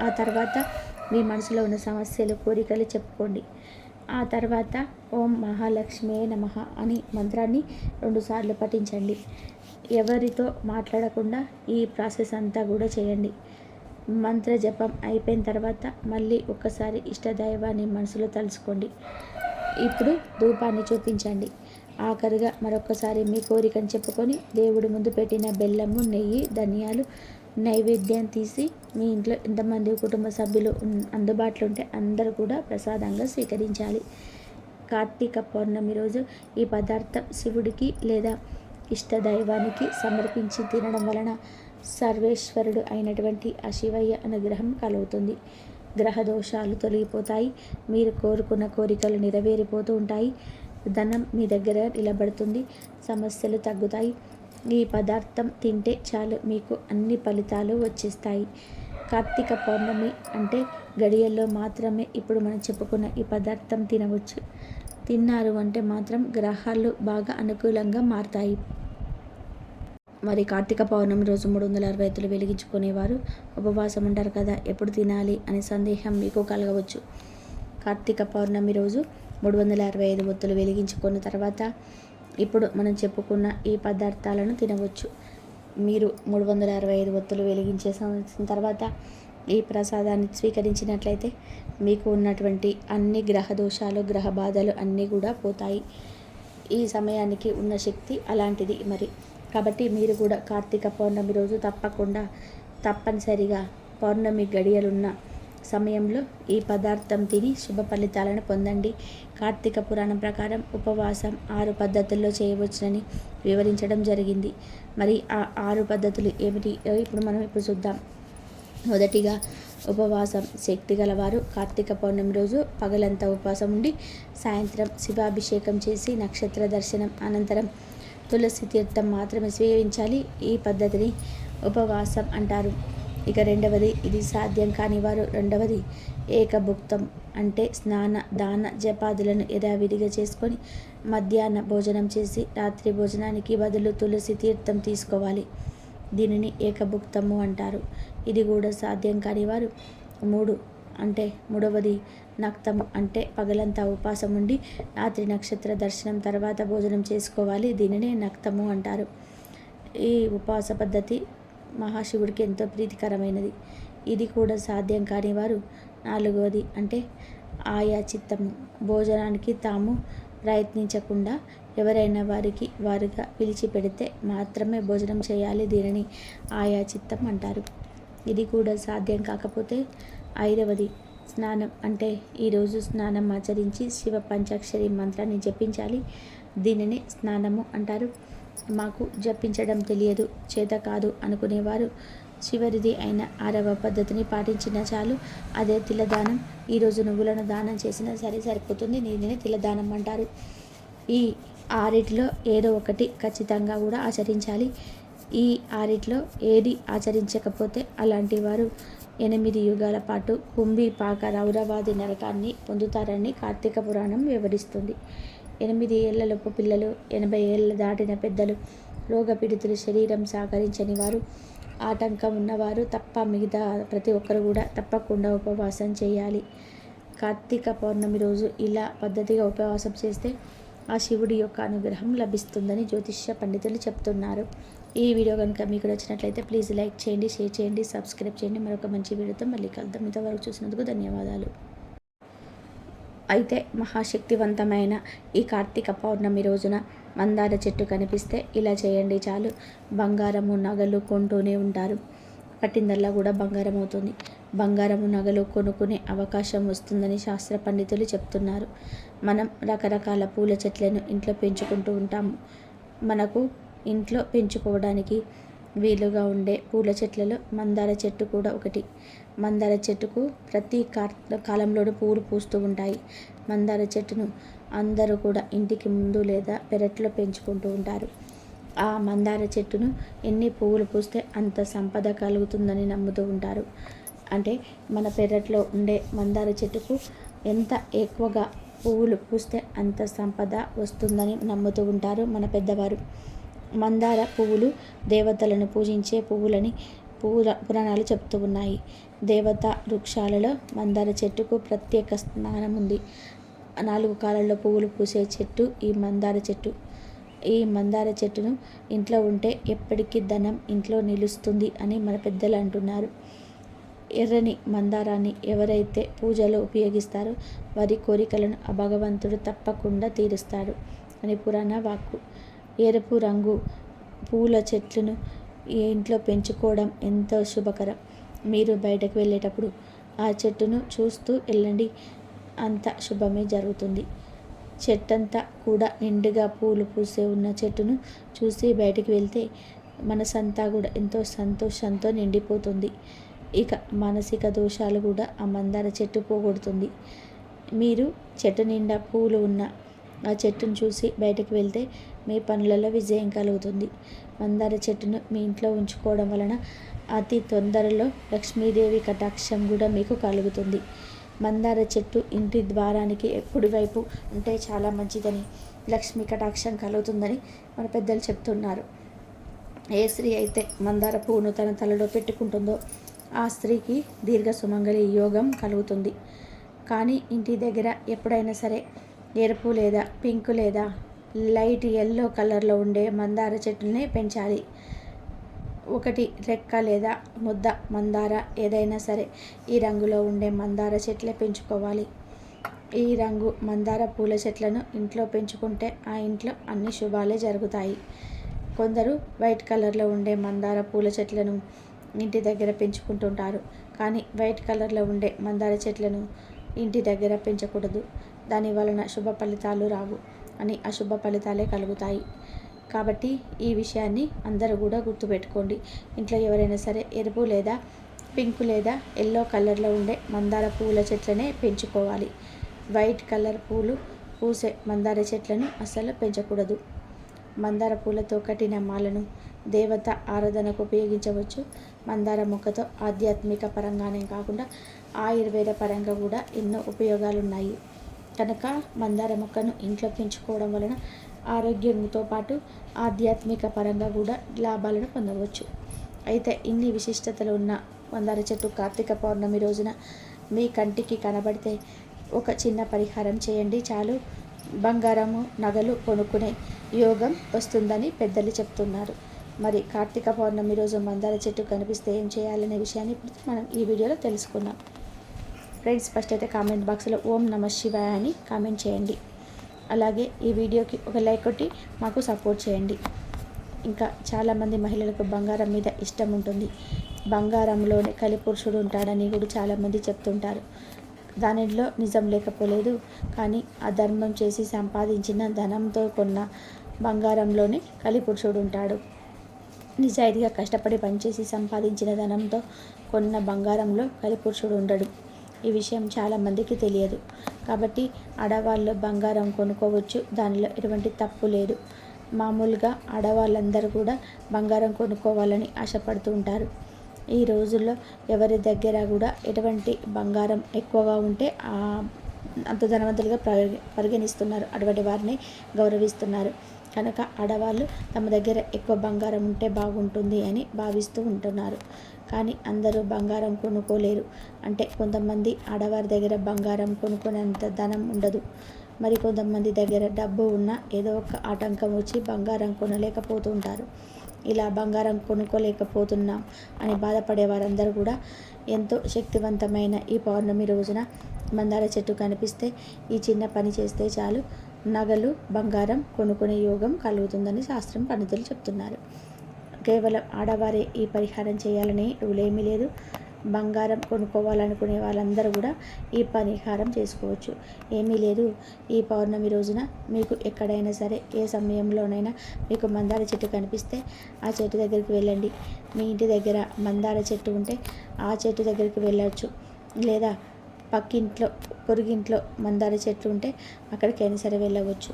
ఆ తర్వాత మీ మనసులో ఉన్న సమస్యలు, కోరికలు చెప్పుకోండి. ఆ తర్వాత ఓం మహాలక్ష్మి నమః అని మంత్రాన్ని 2 సార్లు పఠించండి. ఎవరితో మాట్లాడకుండా ఈ ప్రాసెస్ అంతా కూడా చేయండి. మంత్ర జపం అయిపోయిన తర్వాత మళ్ళీ ఒక్కసారి ఇష్టదైవాన్ని మనసులో తలుచుకోండి. ఇప్పుడు ధూపాన్ని చూపించండి. ఆఖరిగా మరొకసారి మీ కోరికను చెప్పుకొని దేవుడి ముందు పెట్టిన బెల్లము, నెయ్యి, ధనియాలు నైవేద్యం తీసి మీ ఇంట్లో ఎంతమంది కుటుంబ సభ్యులు అందుబాటులో ఉంటే అందరూ కూడా ప్రసాదంగా స్వీకరించాలి. కార్తీక పౌర్ణమి రోజు ఈ పదార్థం శివుడికి లేదా ఇష్టదైవానికి సమర్పించి తినడం వలన సర్వేశ్వరుడు అయినటువంటి ఆ శివయ్య అనుగ్రహం కలుగుతుంది. గ్రహ దోషాలు తొలగిపోతాయి. మీరు కోరుకున్న కోరికలు నెరవేరిపోతూ ఉంటాయి. ధనం మీ దగ్గర నిలబడుతుంది. సమస్యలు తగ్గుతాయి. ఈ పదార్థం తింటే చాలు, మీకు అన్ని ఫలితాలు వచ్చేస్తాయి. కార్తీక పౌర్ణమి అంటే గడియల్లో మాత్రమే ఇప్పుడు మనం చెప్పుకున్న ఈ పదార్థం తినవచ్చు. తిన్నారు అంటే మాత్రం గ్రహాలు బాగా అనుకూలంగా మారుతాయి. మరి కార్తీక పౌర్ణమి రోజు 360 ఒత్తులు వెలిగించుకునేవారు ఉపవాసం ఉంటారు కదా, ఎప్పుడు తినాలి అనే సందేహం మీకు కలగవచ్చు. కార్తీక పౌర్ణమి రోజు 365 ఒత్తులు వెలిగించుకున్న తర్వాత ఇప్పుడు మనం చెప్పుకున్న ఈ పదార్థాలను తినవచ్చు. మీరు 365 ఒత్తులు వెలిగించే తర్వాత ఈ ప్రసాదాన్ని స్వీకరించినట్లయితే మీకు ఉన్నటువంటి అన్ని గ్రహ దోషాలు, గ్రహ బాధలు అన్నీ కూడా పోతాయి. ఈ సమయానికి ఉన్న శక్తి అలాంటిది మరి. కాబట్టి మీరు కూడా కార్తీక పౌర్ణమి రోజు తప్పనిసరిగా పౌర్ణమి గడియలున్న సమయంలో ఈ పదార్థం తిని శుభ ఫలితాలను పొందండి. కార్తీక పురాణం ప్రకారం ఉపవాసం 6 పద్ధతుల్లో చేయవచ్చునని వివరించడం జరిగింది. మరి ఆ 6 పద్ధతులు ఏమిటి ఇప్పుడు మనం చూద్దాం. మొదటిగా ఉపవాసం. శక్తి గలవారు కార్తీక పౌర్ణమి రోజు పగలంతా ఉపవాసం ఉండి సాయంత్రం శివాభిషేకం చేసి నక్షత్ర దర్శనం అనంతరం తులసి తీర్థం మాత్రమే సేవించాలి. ఈ పద్ధతిని ఉపవాసం అంటారు. ఇక రెండవది, ఇది సాధ్యం కాని వారు రెండవది ఏకభుక్తం అంటే స్నాన, దాన, జపాదులను యథావిధిగా చేసుకొని మధ్యాహ్న భోజనం చేసి రాత్రి భోజనానికి బదులు తులసి తీర్థం తీసుకోవాలి. దీనిని ఏకభుక్తము అంటారు. ఇది కూడా సాధ్యం కాని వారు మూడవది నక్తము అంటే పగలంతా ఉపవాసం ఉండి రాత్రి నక్షత్ర దర్శనం తర్వాత భోజనం చేసుకోవాలి. దీనినే నక్తము అంటారు. ఈ ఉపవాస పద్ధతి మహాశివుడికి ఎంతో ప్రీతికరమైనది. ఇది కూడా సాధ్యం కాని వారు నాలుగవది అంటే ఆయా చిత్తము, భోజనానికి తాము ప్రయత్నించకుండా ఎవరైనా వారికి వారుగా పిలిచి పెడితే మాత్రమే భోజనం చేయాలి. దీనిని ఆయా చిత్తం అంటారు. ఇది కూడా సాధ్యం కాకపోతే 5వది స్నానం. అంటే ఈరోజు స్నానం ఆచరించి శివ పంచాక్షరి మంత్రాన్ని జపించాలి. దీనిని స్నానము అంటారు. మాకు జపించడం తెలియదు, చేత కాదు అనుకునేవారు చివరిది అయిన 6వ పద్ధతిని పాటించినా చాలు. అదే తిలదానం. ఈరోజు నువ్వులను దానం చేసినా సరే సరిపోతుంది. దీనిని తిలదానం అంటారు. ఈ 6లో ఏదో ఒకటి ఖచ్చితంగా కూడా ఆచరించాలి. ఈ 6లో ఏది ఆచరించకపోతే అలాంటి వారు 8 యుగాల పాటు కుంభీపాక రౌరవాది నరకాన్ని పొందుతారని కార్తీక పురాణం వివరిస్తుంది. 8 ఏళ్లలోపు పిల్లలు, 80 ఏళ్ళు దాటిన పెద్దలు, రోగపీడితులు, శరీరం సహకరించని వారు, ఆటంకం ఉన్నవారు తప్ప మిగతా ప్రతి ఒక్కరు కూడా తప్పకుండా ఉపవాసం చేయాలి. కార్తీక పౌర్ణమి రోజు ఇలా పద్ధతిగా ఉపవాసం చేస్తే ఆ శివుడి యొక్క అనుగ్రహం లభిస్తుందని జ్యోతిష్య పండితులు చెప్తున్నారు. ఈ వీడియో కనుక మీకు నచ్చినట్లయితే ప్లీజ్ లైక్ చేయండి, షేర్ చేయండి, సబ్స్క్రైబ్ చేయండి. మరొక మంచి వీడియోతో మళ్ళీ కలుద్దాం. ఇంతవరకు చూసినందుకు ధన్యవాదాలు. అయితే మహాశక్తివంతమైన ఈ కార్తీక పౌర్ణమి రోజున మందార చెట్టు కనిపిస్తే ఇలా చేయండి చాలు. బంగారము నగలు కొంటూనే ఉంటారు. పట్టిందల్లా కూడా బంగారం అవుతుంది. బంగారము నగలు కొనుక్కునే అవకాశం వస్తుందని శాస్త్ర పండితులు చెప్తున్నారు. మనం రకరకాల పూల చెట్లను ఇంట్లో పెంచుకుంటూ ఉంటాము. మనకు ఇంట్లో పెంచుకోవడానికి వీలుగా ఉండే పూల చెట్లలో మందార చెట్టు కూడా ఒకటి. మందార చెట్టుకు ప్రతి కాలంలోనూ పువ్వులు పూస్తూ ఉంటాయి. మందార చెట్టును అందరూ కూడా ఇంటికి ముందు లేదా పెరట్లో పెంచుకుంటూ ఉంటారు. ఆ మందార చెట్టును ఎన్ని పువ్వులు పూస్తే అంత సంపద కలుగుతుందని నమ్ముతూ ఉంటారు. అంటే మన పెరట్లో ఉండే మందార చెట్టుకు ఎంత ఎక్కువగా పువ్వులు పూస్తే అంత సంపద వస్తుందని నమ్ముతూ ఉంటారు మన పెద్దవారు. మందార పువ్వులు దేవతలను పూజించే పువ్వులని పురాణాలు చెప్తూ ఉన్నాయి. దేవతా వృక్షాలలో మందార చెట్టుకు ప్రత్యేక స్థానం ఉంది. 4 కాలాల్లో పువ్వులు పూసే చెట్టు ఈ మందార చెట్టు. ఈ మందార చెట్టును ఇంట్లో ఉంటే ఎప్పటికీ ధనం ఇంట్లో నిలుస్తుంది అని మన పెద్దలు అంటున్నారు. ఎర్రని మందారాన్ని ఎవరైతే పూజలో ఉపయోగిస్తారో వారి కోరికలను ఆ భగవంతుడు తప్పకుండా తీరుస్తాడు అని పురాణ వాక్కు. ఎరుపు రంగు పూల చెట్లను ఇంట్లో పెంచుకోవడం ఎంతో శుభకరం. మీరు బయటకు వెళ్ళేటప్పుడు ఆ చెట్టును చూస్తూ వెళ్ళండి, అంత శుభమే జరుగుతుంది. చెట్టంతా కూడా నిండుగా పూలు పూసే ఉన్న చెట్టును చూసి బయటికి వెళ్తే మనసంతా కూడా ఎంతో సంతోషంతో నిండిపోతుంది. ఇక మానసిక దోషాలు కూడా ఆ మందార చెట్టు పోగొడుతుంది. మీరు చెట్టు నిండా పూలు ఉన్న ఆ చెట్టును చూసి బయటకు వెళ్తే మీ పనులలో విజయం కలుగుతుంది. మందార చెట్టును మీ ఇంట్లో ఉంచుకోవడం వలన అతి తొందరలో లక్ష్మీదేవి కటాక్షం కూడా మీకు కలుగుతుంది. మందార చెట్టు ఇంటి ద్వారానికి ఎప్పుడు వైపు ఉంటే చాలా మంచిదని, లక్ష్మీ కటాక్షం కలుగుతుందని మన పెద్దలు చెప్తున్నారు. ఏ స్త్రీ అయితే మందార పువ్వును తన తలలో పెట్టుకుంటుందో ఆ స్త్రీకి దీర్ఘ సుమంగళి యోగం కలుగుతుంది. కానీ ఇంటి దగ్గర ఎప్పుడైనా సరే ఎరుపు లేదా పింక్ లేదా లైట్ ఎల్లో కలర్లో ఉండే మందార చెట్టునే పెంచాలి. ఒకటి రెక్క లేదా ముద్ద మందార ఏదైనా సరే ఈ రంగులో ఉండే మందార చెట్లే పెంచుకోవాలి. ఈ రంగు మందార పూల చెట్లను ఇంట్లో పెంచుకుంటే ఆ ఇంట్లో అన్ని శుభాలే జరుగుతాయి. కొందరు వైట్ కలర్లో ఉండే మందార పూల చెట్లను ఇంటి దగ్గర పెంచుకుంటుంటారు. కానీ వైట్ కలర్లో ఉండే మందార చెట్లను ఇంటి దగ్గర పెంచకూడదు. దాని వలన శుభ ఫలితాలు రావు అని అశుభ ఫలితాలే కలుగుతాయి. కాబట్టి ఈ విషయాన్ని అందరూ కూడా గుర్తుపెట్టుకోండి. ఇంట్లో ఎవరైనా సరే ఎరుపు లేదా పింక్ లేదా ఎల్లో కలర్లో ఉండే మందార పూల చెట్లనే పెంచుకోవాలి. వైట్ కలర్ పూలు పూసే మందార చెట్లను అస్సలు పెంచకూడదు. మందార పూలతో కట్టిన మాలను దేవత ఆరాధనకు ఉపయోగించవచ్చు. మందార మొక్కతో ఆధ్యాత్మిక పరంగానే కాకుండా ఆయుర్వేద పరంగా కూడా ఎన్నో ఉపయోగాలు ఉన్నాయి. కనుక మందార మొక్కను ఇంట్లో పెంచుకోవడం వలన ఆరోగ్యంతో పాటు ఆధ్యాత్మిక పరంగా కూడా లాభాలను పొందవచ్చు. అయితే ఇన్ని విశిష్టతలు ఉన్న మందార చెట్టు కార్తీక పౌర్ణమి రోజున మీ కంటికి కనబడితే ఒక చిన్న పరిహారం చేయండి చాలు. బంగారము నగలు కొనుక్కునే యోగం వస్తుందని పెద్దలు చెప్తున్నారు. మరి కార్తీక పౌర్ణమి రోజు మందార చెట్టు కనిపిస్తే ఏం చేయాలనే విషయాన్ని ఇప్పుడు మనం ఈ వీడియోలో తెలుసుకుందాం. ఫ్రెండ్స్, ఫస్ట్ అయితే కామెంట్ బాక్స్లో ఓం నమ శివాయ అని కామెంట్ చేయండి. అలాగే ఈ వీడియోకి ఒక లైక్ కొట్టి మాకు సపోర్ట్ చేయండి. ఇంకా చాలామంది మహిళలకు బంగారం మీద ఇష్టం ఉంటుంది. బంగారంలోనే కలిపురుషుడు ఉంటాడని కూడా చాలామంది చెప్తుంటారు. దానిలో నిజం లేకపోలేదు. కానీ ఆ ధర్మం చేసి సంపాదించిన ధనంతో కొన్న బంగారంలోనే కలిపురుషుడు ఉంటాడు. నిజాయితీగా కష్టపడి పనిచేసి సంపాదించిన ధనంతో కొన్న బంగారంలో కలిపురుషుడు ఉండడు. ఈ విషయం చాలామందికి తెలియదు. కాబట్టి ఆడవాళ్ళు బంగారం కొనుక్కోవచ్చు, దానిలో ఎటువంటి తప్పు లేదు. మామూలుగా ఆడవాళ్ళందరూ కూడా బంగారం కొనుక్కోవాలని ఆశపడుతూ ఉంటారు. ఈ రోజుల్లో ఎవరి దగ్గర కూడా ఎటువంటి బంగారం ఎక్కువగా ఉంటే అంత ధనవంతులుగా పరిగణిస్తున్నారు. అటువంటి వారిని గౌరవిస్తున్నారు. కనుక ఆడవాళ్ళు తమ దగ్గర ఎక్కువ బంగారం ఉంటే బాగుంటుంది అని భావిస్తూ ఉంటున్నారు. కానీ అందరూ బంగారం కొనుక్కోలేరు. అంటే కొంతమంది ఆడవారి దగ్గర బంగారం కొనుక్కునేంత ధనం ఉండదు. మరి కొంతమంది దగ్గర డబ్బు ఉన్న ఏదో ఒక ఆటంకం వచ్చి బంగారం కొనలేకపోతూ ఉంటారు. ఇలా బంగారం కొనుక్కోలేకపోతున్నాం అని బాధపడే వారందరూ కూడా ఎంతో శక్తివంతమైన ఈ పౌర్ణమి రోజున మందార చెట్టు కనిపిస్తే ఈ చిన్న పని చేస్తే చాలు, నగలు బంగారం కొనుక్కునే యోగం కలుగుతుందని శాస్త్రం పండితులు చెప్తున్నారు. కేవలం ఆడవారే ఈ పరిహారం చేయాలని రూల్ ఏమీ లేదు. బంగారం కొనుక్కోవాలనుకునే వాళ్ళందరూ కూడా ఈ పరిహారం చేసుకోవచ్చు, ఏమీ లేదు. ఈ పౌర్ణమి రోజున మీకు ఎక్కడైనా సరే ఏ సమయంలోనైనా మీకు మందార చెట్టు కనిపిస్తే ఆ చెట్టు దగ్గరికి వెళ్ళండి. మీ ఇంటి దగ్గర మందార చెట్టు ఉంటే ఆ చెట్టు దగ్గరికి వెళ్ళవచ్చు. లేదా పక్కింట్లో పొరుగింట్లో మందార చెట్లు ఉంటే అక్కడికైనా సరే వెళ్ళవచ్చు.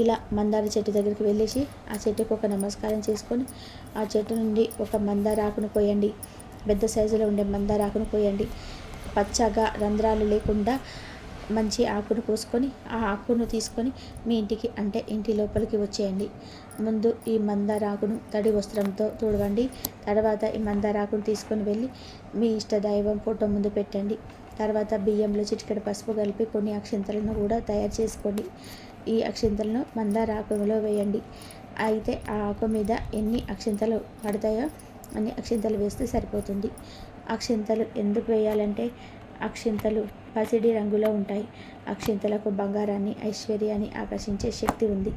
ఇలా మందార చెట్టు దగ్గరికి వెళ్ళేసి ఆ చెట్టుకు ఒక నమస్కారం చేసుకొని ఆ చెట్టు నుండి ఒక మందార ఆకును కోయండి. పెద్ద సైజులో ఉండే మందార ఆకును కోయండి. పచ్చగా రంధ్రాలు లేకుండా మంచి ఆకును కోసుకొని ఆ ఆకును తీసుకొని మీ ఇంటికి అంటే ఇంటి లోపలికి వచ్చేయండి. ముందు ఈ మందార ఆకును తడి వస్త్రంతో తుడవండి. తర్వాత ఈ మందార ఆకును తీసుకొని వెళ్ళి మీ ఇష్ట దైవం ఫోటో ముందు పెట్టండి. తర్వాత బియ్యంలో చిటికెడు పసుపు కలిపి కొన్ని అక్షింతలను కూడా తయారు చేసుకోండి. ఈ అక్షింతలను మందార ఆకులో వేయండి. అయితే ఆ ఆకు మీద ఎన్ని అక్షింతలు పడతాయో అన్ని అక్షింతలు వేస్తే సరిపోతుంది. అక్షింతలు ఎందుకు వేయాలంటే అక్షింతలు పసిడి రంగులో ఉంటాయి. అక్షింతలకు బంగారాన్ని ఐశ్వర్యాన్ని ఆకర్షించే శక్తి ఉంది.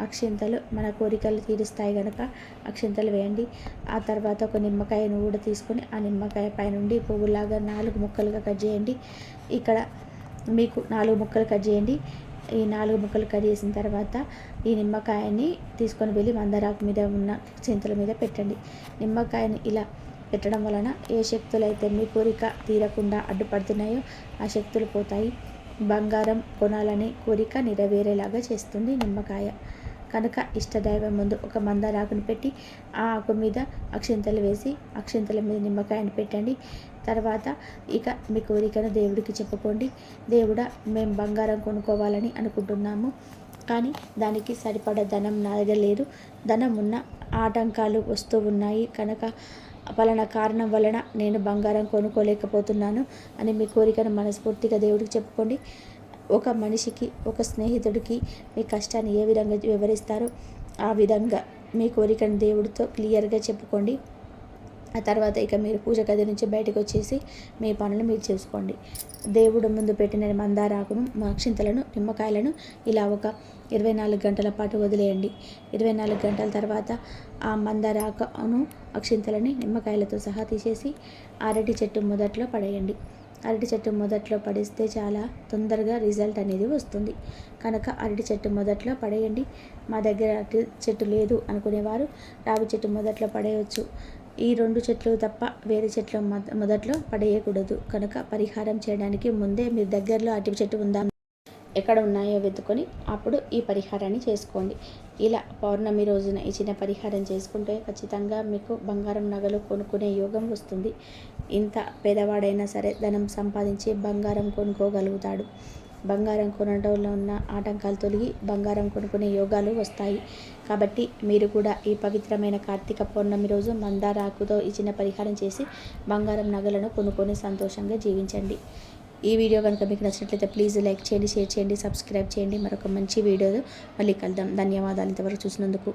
అక్షింతలు మన కోరికలు తీరుస్తాయి కనుక అక్షింతలు వేయండి. ఆ తర్వాత ఒక నిమ్మకాయను కూడా తీసుకొని ఆ నిమ్మకాయ పైనుండి పువ్వులాగా 4 ముక్కలుగా కట్ చేయండి. ఇక్కడ మీకు 4 ముక్కలు కట్ చేయండి. ఈ 4 ముక్కలు కట్ చేసిన తర్వాత ఈ నిమ్మకాయని తీసుకొని వెళ్ళి మందారాకు మీద ఉన్న చింతల మీద పెట్టండి. నిమ్మకాయని ఇలా పెట్టడం వలన ఏ శక్తులు అయితే మీ కోరిక తీరకుండా అడ్డుపడుతున్నాయో ఆ శక్తులు పోతాయి. బంగారం కొనాలనే కోరిక నెరవేరేలాగా చేస్తుంది నిమ్మకాయ. కనుక ఇష్టదైవం ముందు ఒక మందార ఆకును పెట్టి ఆ ఆకు మీద అక్షింతలు వేసి అక్షింతల మీద నిమ్మకాయను పెట్టండి. తర్వాత ఇక మీ కోరికను దేవుడికి చెప్పుకోండి. దేవుడా, మేము బంగారం కొనుక్కోవాలని అనుకుంటున్నాము, కానీ దానికి సరిపడ ధనం నా దగ్గర లేదు. ధనం ఉన్న ఆటంకాలు వస్తూ ఉన్నాయి కనుక పలానా కారణం వలన నేను బంగారం కొనుక్కోలేకపోతున్నాను అని మీ కోరికను మనస్ఫూర్తిగా దేవుడికి చెప్పుకోండి. ఒక మనిషికి ఒక స్నేహితుడికి మీ కష్టాన్ని ఏ విధంగా వివరిస్తారో ఆ విధంగా మీ కోరికను దేవుడితో క్లియర్గా చెప్పుకోండి. ఆ తర్వాత ఇక మీరు పూజ గది నుంచి బయటకు వచ్చేసి మీ పనులు మీరు చేసుకోండి. దేవుడు ముందు పెట్టిన మందార ఆకును, అక్షింతలను, నిమ్మకాయలను ఇలా ఒక 24 గంటల పాటు వదిలేయండి. 24 గంటల తర్వాత ఆ మందార ఆకును, అక్షింతలని నిమ్మకాయలతో సహా తీసేసి అరటి చెట్టు మొదట్లో పడేయండి. అరటి చెట్టు మొదట్లో పడేస్తే చాలా తొందరగా రిజల్ట్ అనేది వస్తుంది. కనుక అరటి చెట్టు మొదట్లో పడేయండి. మా దగ్గర అరటి చెట్టు లేదు అనుకునేవారు రావి చెట్టు మొదట్లో పడేయవచ్చు. ఈ 2 చెట్లు తప్ప వేరే చెట్ల మొదట్లో పడేయకూడదు. కనుక పరిహారం చేయడానికి ముందే మీ దగ్గరలో అరటి చెట్టు ఉందా, ఎక్కడ ఉన్నాయో వెతుకొని అప్పుడు ఈ పరిహారాన్ని చేసుకోండి. ఇలా పౌర్ణమి రోజున ఈ చిన్న పరిహారం చేసుకుంటే ఖచ్చితంగా మీకు బంగారం నగలు కొనుక్కునే యోగం వస్తుంది. ఇంత పేదవాడైనా సరే ధనం సంపాదించి బంగారం కొనుక్కోగలుగుతాడు. బంగారం కొనడంలో ఉన్న ఆటంకాలు తొలగి బంగారం కొనుక్కునే యోగాలు వస్తాయి. కాబట్టి మీరు కూడా ఈ పవిత్రమైన కార్తీక పౌర్ణమి రోజు మందార ఆకుతో ఈ చిన్న పరిహారం చేసి బంగారం నగలను కొనుక్కొని సంతోషంగా జీవించండి. ఈ వీడియో కనుక మీకు నచ్చినట్లయితే ప్లీజ్ లైక్ చేయండి, షేర్ చేయండి, సబ్స్క్రైబ్ చేయండి. మరొక మంచి వీడియోతో మళ్ళీ కలుద్దాం. ధన్యవాదాలు ఇంతవరకు చూసినందుకు.